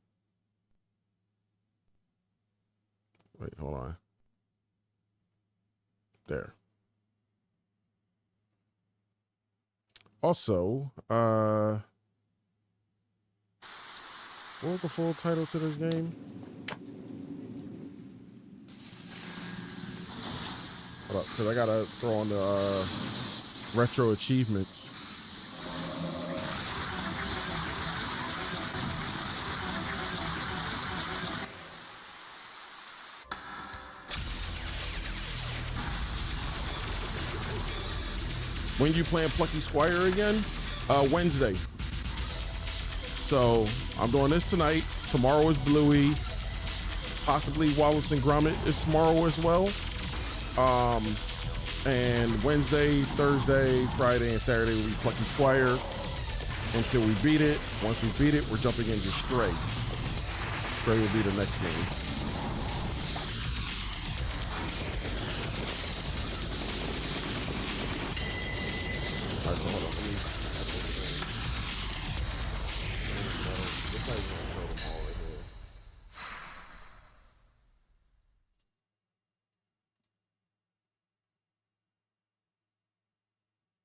Wait, hold on. There. Also, what was the full title to this game? Hold up, because I gotta throw on the retro achievements. When you playing Plucky Squire again? Wednesday. So I'm doing this tonight. Tomorrow is Bluey. Possibly Wallace and Gromit is tomorrow as well. And Wednesday, Thursday, Friday, and Saturday will be Plucky Squire until we beat it. Once we beat it, we're jumping into Stray. Stray will be the next game. All right, so hold on.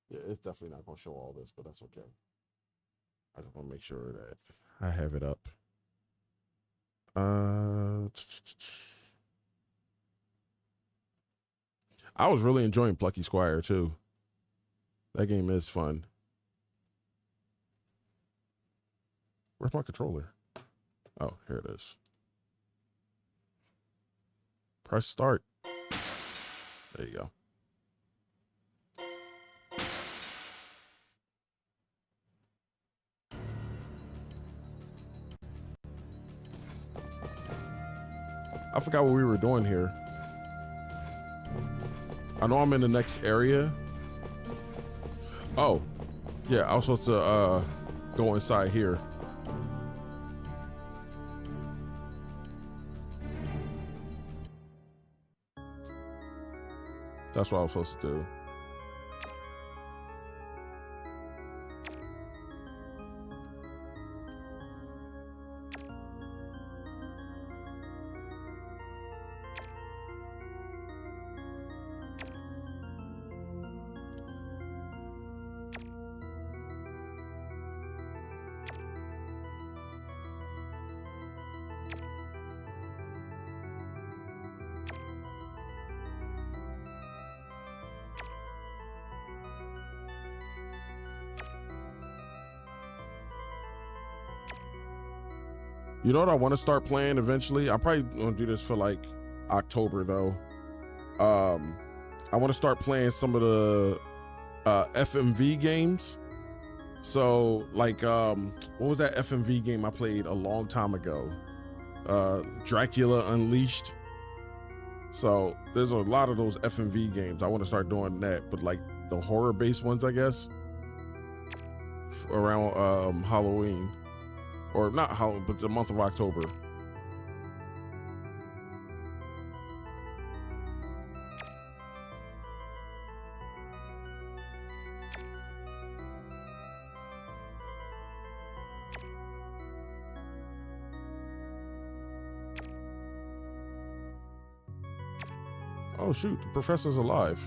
Yeah, it's definitely not going to show all this, but that's okay. I just want to make sure that I have it up. I was really enjoying Plucky Squire too. That game is fun. Where's my controller? Oh, here it is. Press start. There you go. I forgot what we were doing here. I know I'm in the next area. Oh, yeah, I was supposed to go inside here. That's what I was supposed to do. You know what I want to start playing eventually? I'm probably gonna do this for like October though. I want to start playing some of the FMV games. So like, what was that FMV game I played a long time ago? Dracula Unleashed. So there's a lot of those FMV games. I want to start doing that, but like the horror-based ones, I guess, around Halloween, or not Halloween, but the month of October. Oh shoot, the professor's alive.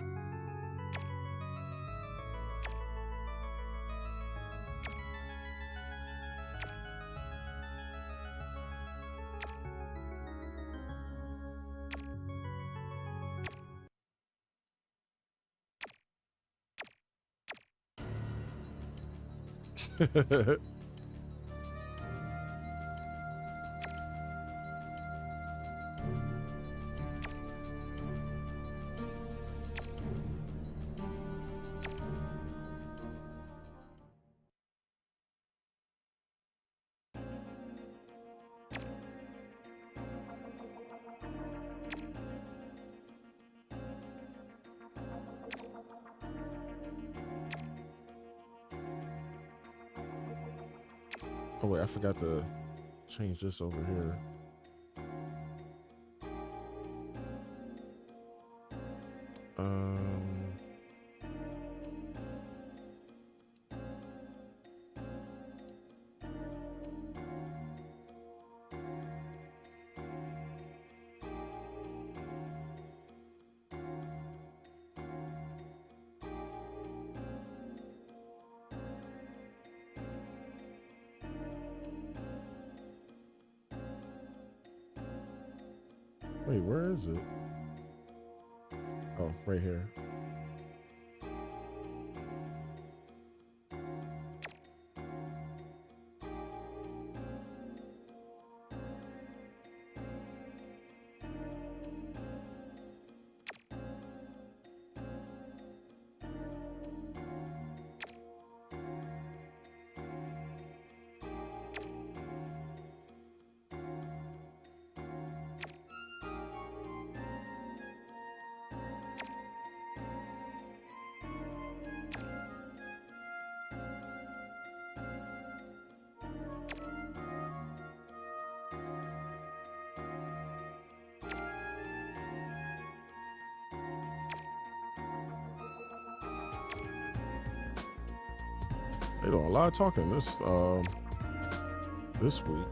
Oh wait, I forgot to change this over here. Wait, where is it? Oh, right here. They doing a lot of talking this week.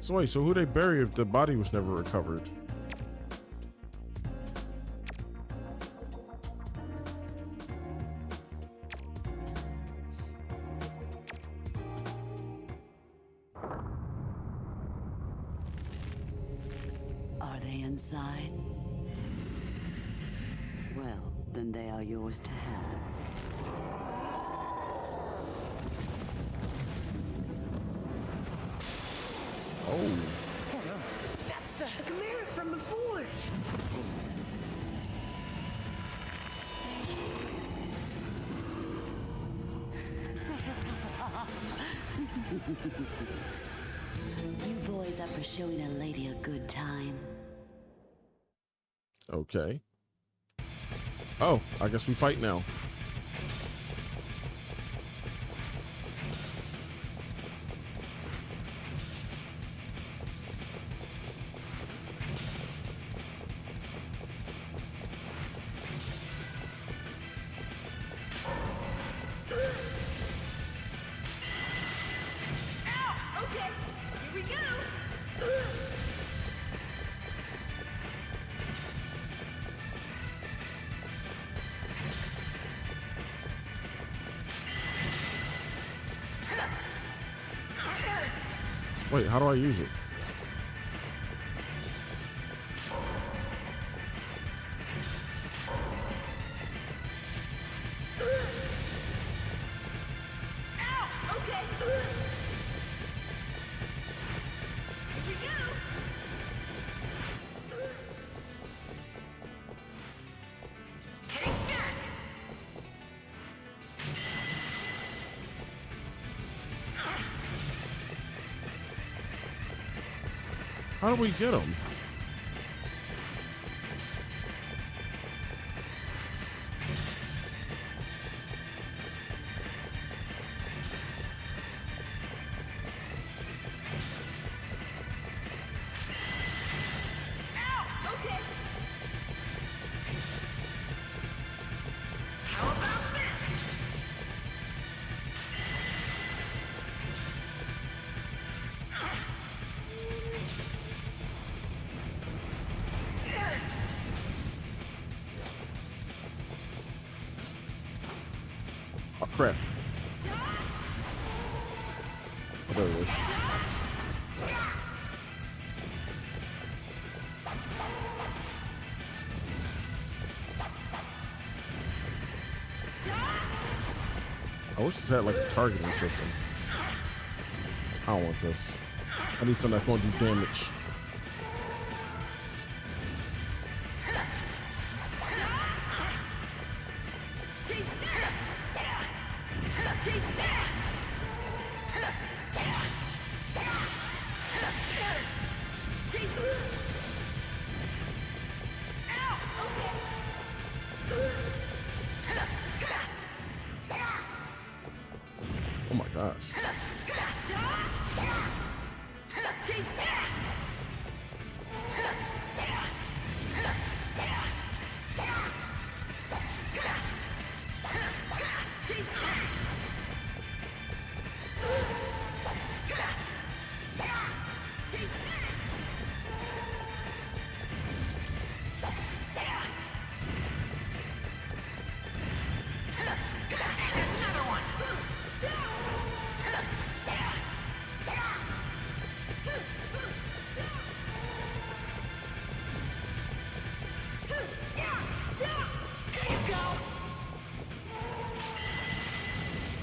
So wait, so who they bury if the body was never recovered? Are they inside? Well, then they are yours to have. Oh. That's the Chimera from before. You boys up for showing a lady a good time? Okay. Oh, I guess we fight now. Wait, how do I use it? How do we get them? Oh, crap. Oh, there it is. I wish this had like a targeting system. I don't want this. I need something that's going to do damage. Oh my gosh.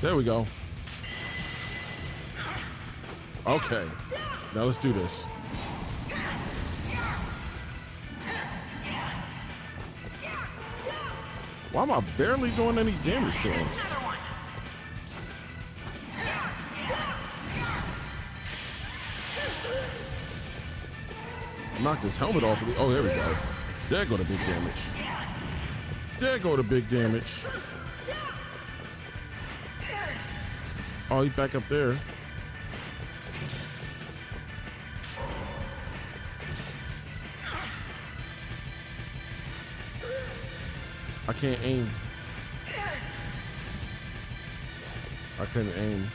There we go. Okay. Now let's do this. Why am I barely doing any damage to him? Knocked his helmet off of the. Oh, there we go. There go the big damage. There go the big damage. Oh, he's back up there. I can't aim. I couldn't aim.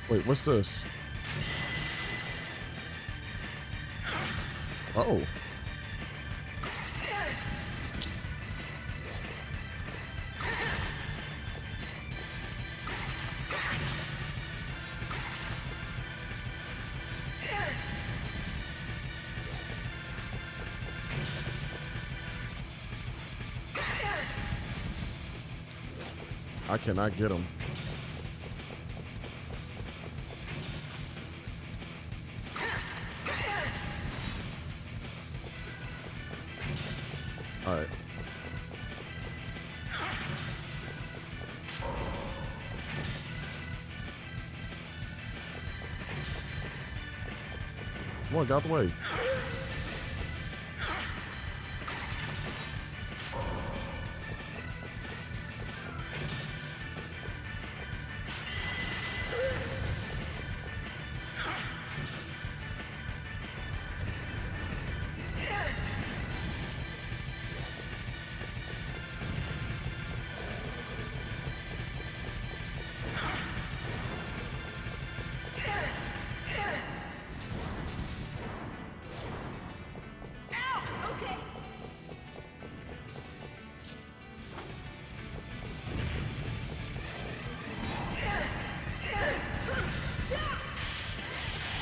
Wait, what's this? Oh. I cannot get him. All right. Come on, get out the way.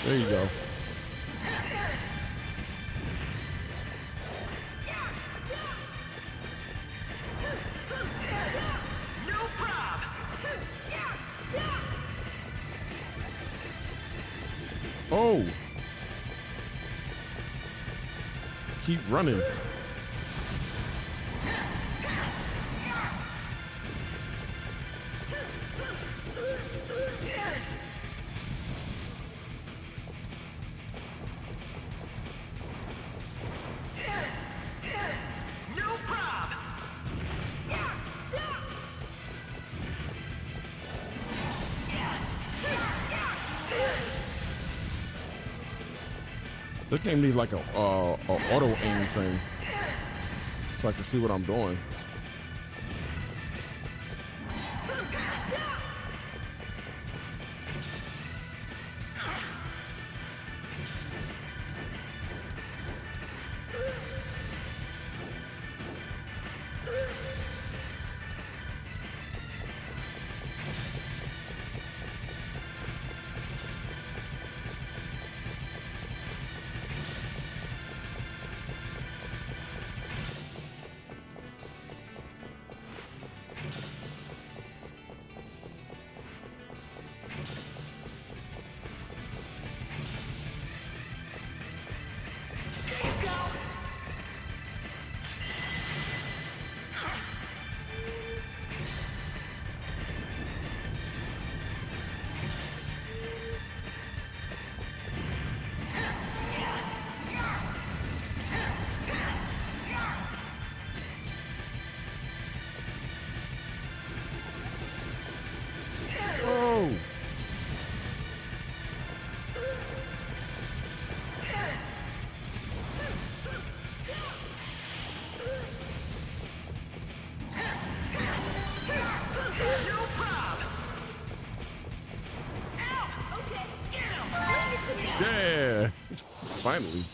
There you go. Oh. Keep running. This game needs like a auto aim thing, so I can see what I'm doing. Yeah, finally.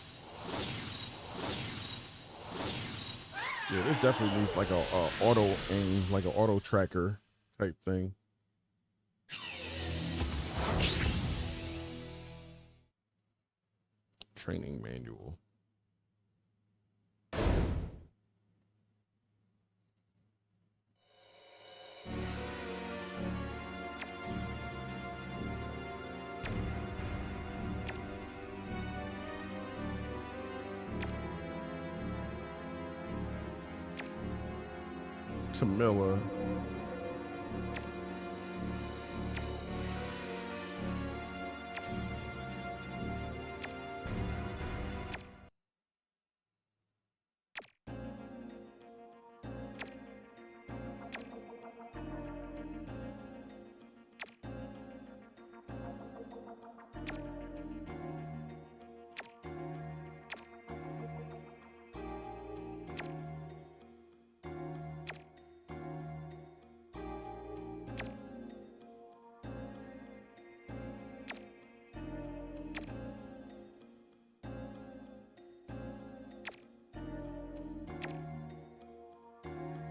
Yeah, this definitely needs like a auto aim, like an auto tracker type thing. Training manual. Camilla.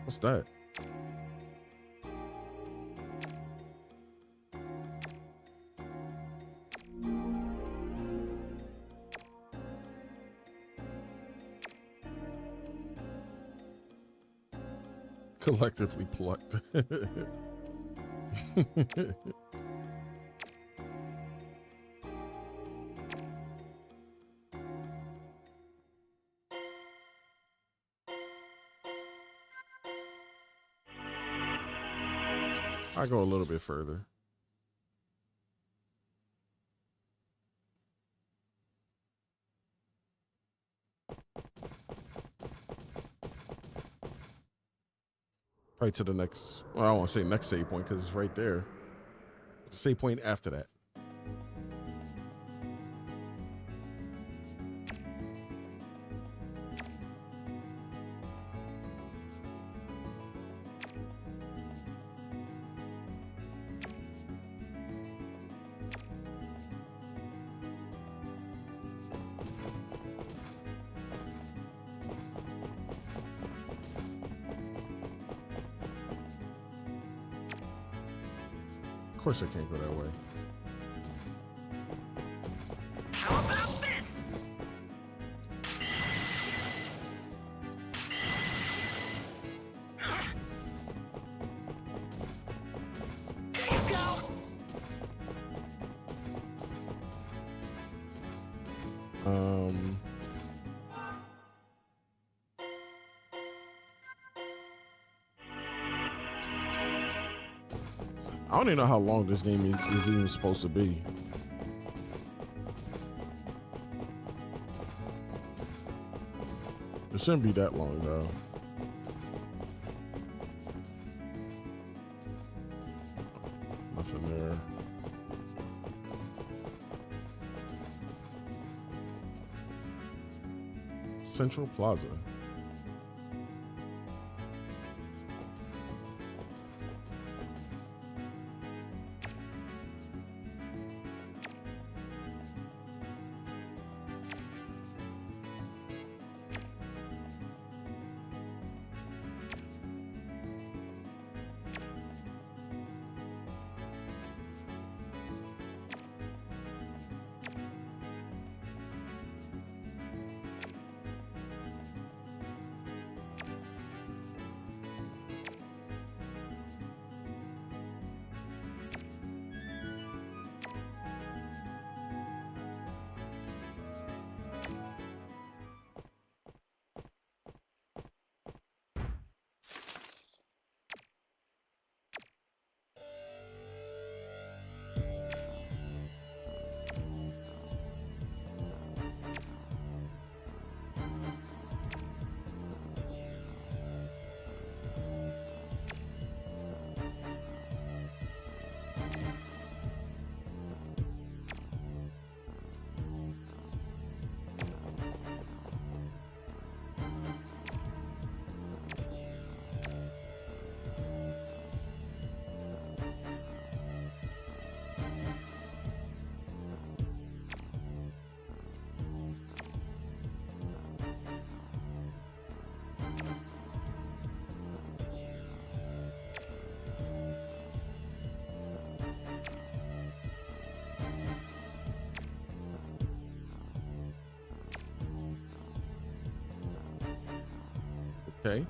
What's that? Collectively plucked. I go a little bit further. Right to the next, well, I don't want to say next save point because it's right there. Save point after that. Of course I can't go that way. How about this? There you go. I don't even know how long this game is even supposed to be. It shouldn't be that long though. Nothing there. Central Plaza. Okay.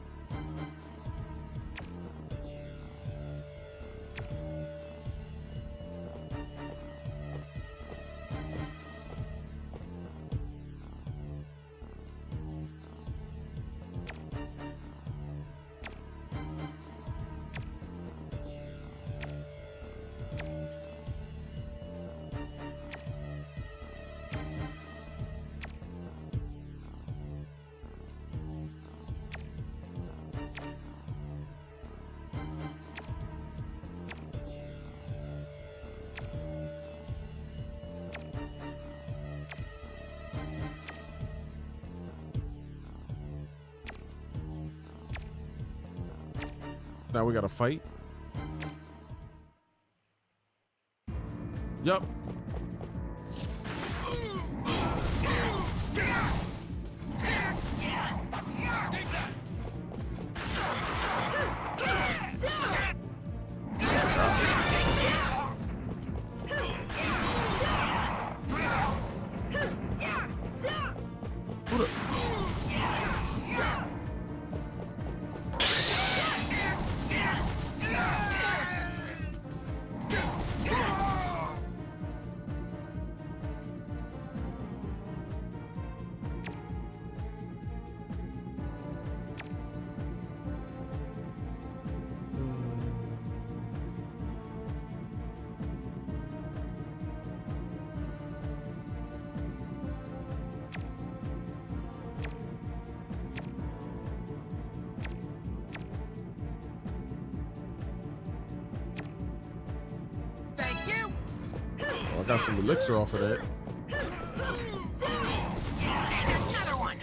Now we got to fight. Yep. I got some elixir off of that. Another one.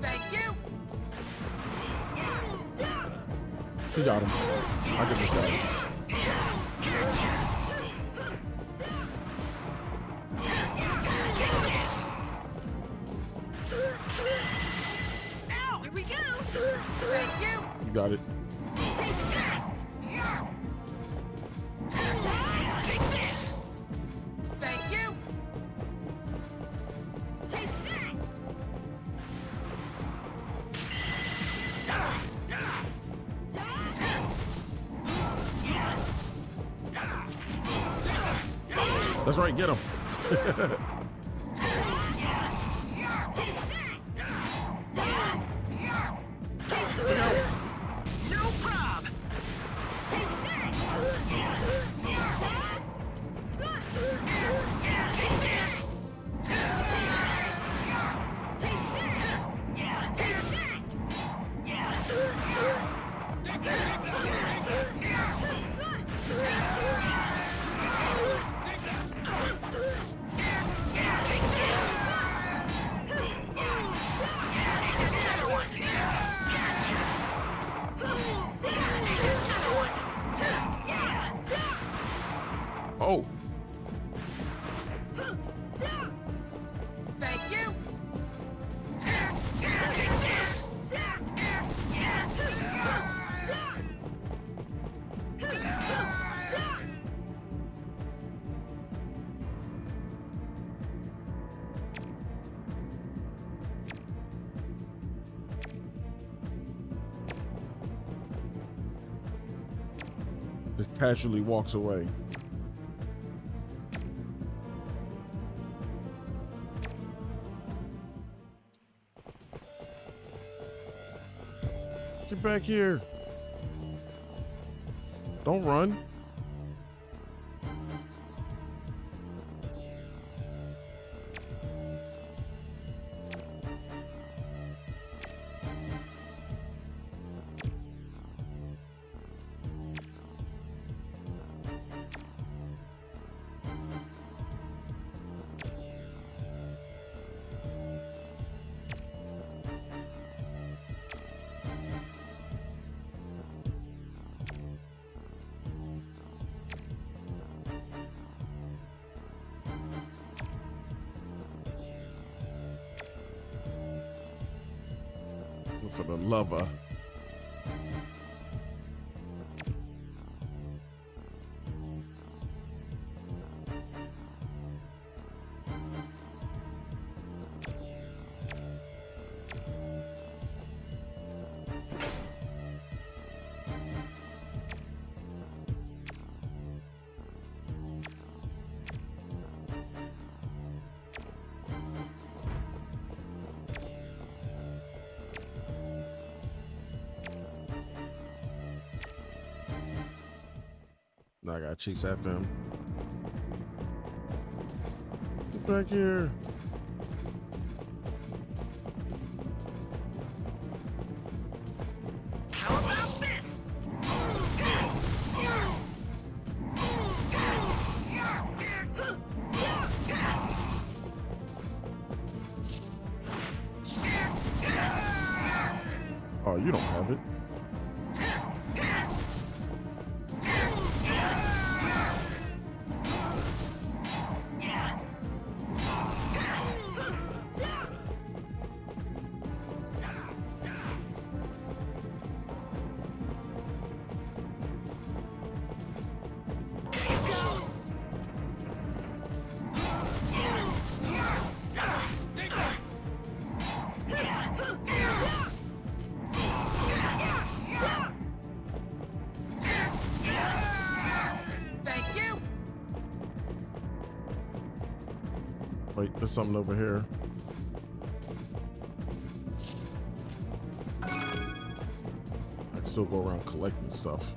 Thank you. He got him. I get this guy. got it. Thank you. That's right, get him. No prob. Oh. Thank you. Just casually walks away. Get back here. Don't run. For the lover. Now I gotta chase after him. Get back here. Oh, you don't have it. Wait, there's something over here. I can still go around collecting stuff.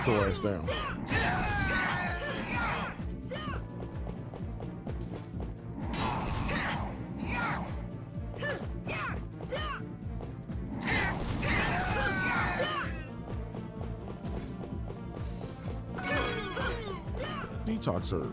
Knock your ass down. Detox herb.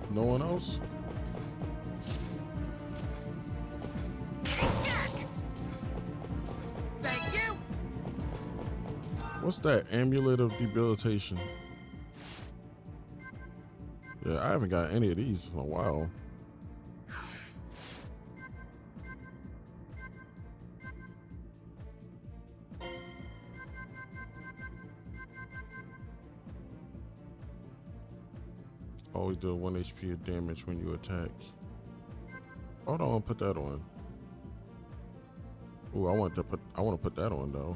No one else? Thank you. What's that? Amulet of debilitation. Yeah, I haven't got any of these in a while. Always do 1 HP of damage when you attack. Hold on, put that on. Ooh, I want to put that on though.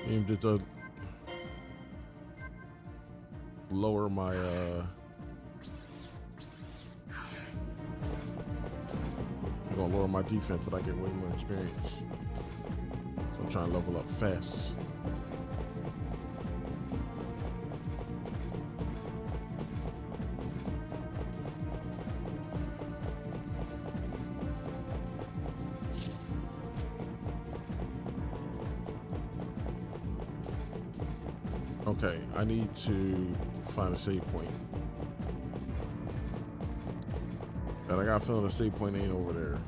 Aimed at the lower my I'm gonna lower my defense, but I get way more experience. So I'm trying to level up fast. Okay, I need to find a save point. And I got a feeling the save point ain't over there.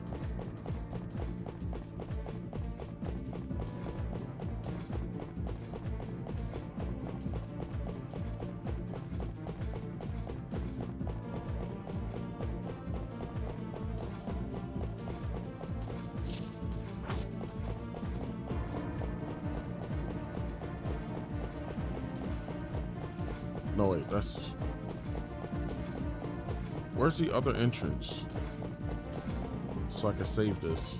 No, wait, that's... Where's the other entrance? So I can save this.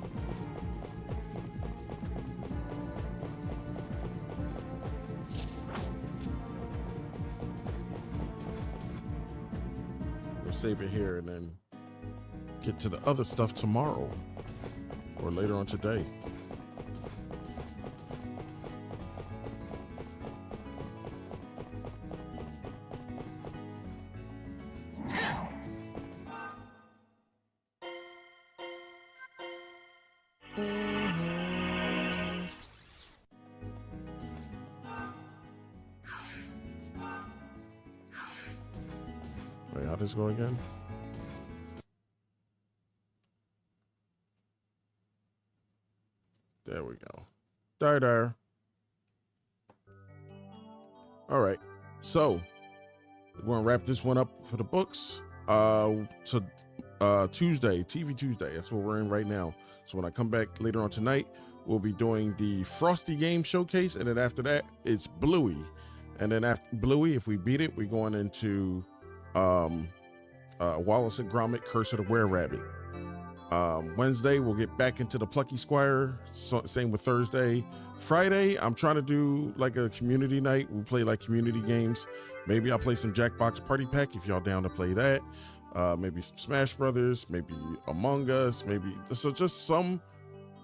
We'll save it here and then get to the other stuff tomorrow or later on today. Wait, how does this go again? There we go. There. All right. So we're gonna wrap this one up for the books. To Tuesday, TV Tuesday. That's what we're in right now. So when I come back later on tonight, we'll be doing the Frosty Game Showcase, and then after that, it's Bluey. And then after Bluey, if we beat it, we're going into Wallace and Gromit, Curse of the Were-Rabbit. Wednesday, we'll get back into the Plucky Squire. Same with Thursday. Friday, I'm trying to do like a community night. We play like community games. Maybe I'll play some Jackbox Party Pack if y'all down to play that. Maybe some Smash Brothers, maybe Among Us, maybe so just some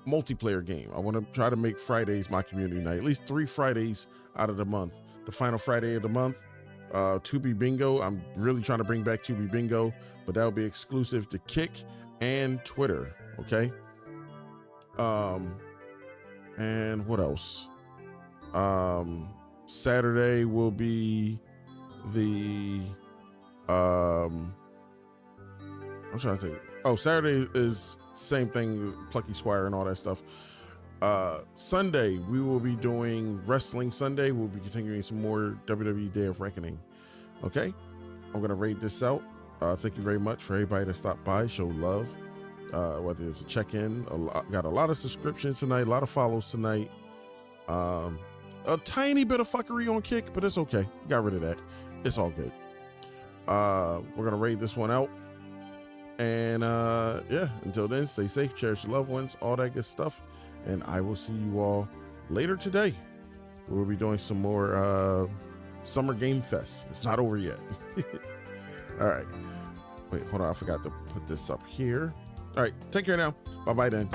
multiplayer game. I want to try to make Fridays my community night, at least 3 Fridays out of the month. The final Friday of the month, 2B Bingo. I'm really trying to bring back 2B Bingo, but that'll be exclusive to Kick and Twitter. Okay. And what else? Saturday will be the I'm trying to think. Oh, Saturday is same thing, Plucky Squire and all that stuff. Sunday, we will be doing Wrestling Sunday. We'll be continuing some more WWE Day of Reckoning. Okay, I'm gonna rate this out. Thank you very much for everybody that stopped by, show love. Whether it's a check-in, got a lot of subscriptions tonight, a lot of follows tonight. A tiny bit of fuckery on Kick, but it's okay. Got rid of that. It's all good. We're gonna rate this one out. And yeah, until then, stay safe, cherish your loved ones, all that good stuff. And I will see you all later today. We'll be doing some more Summer Game Fest. It's not over yet. All right. Wait, hold on. I forgot to put this up here. All right. Take care now. Bye-bye then.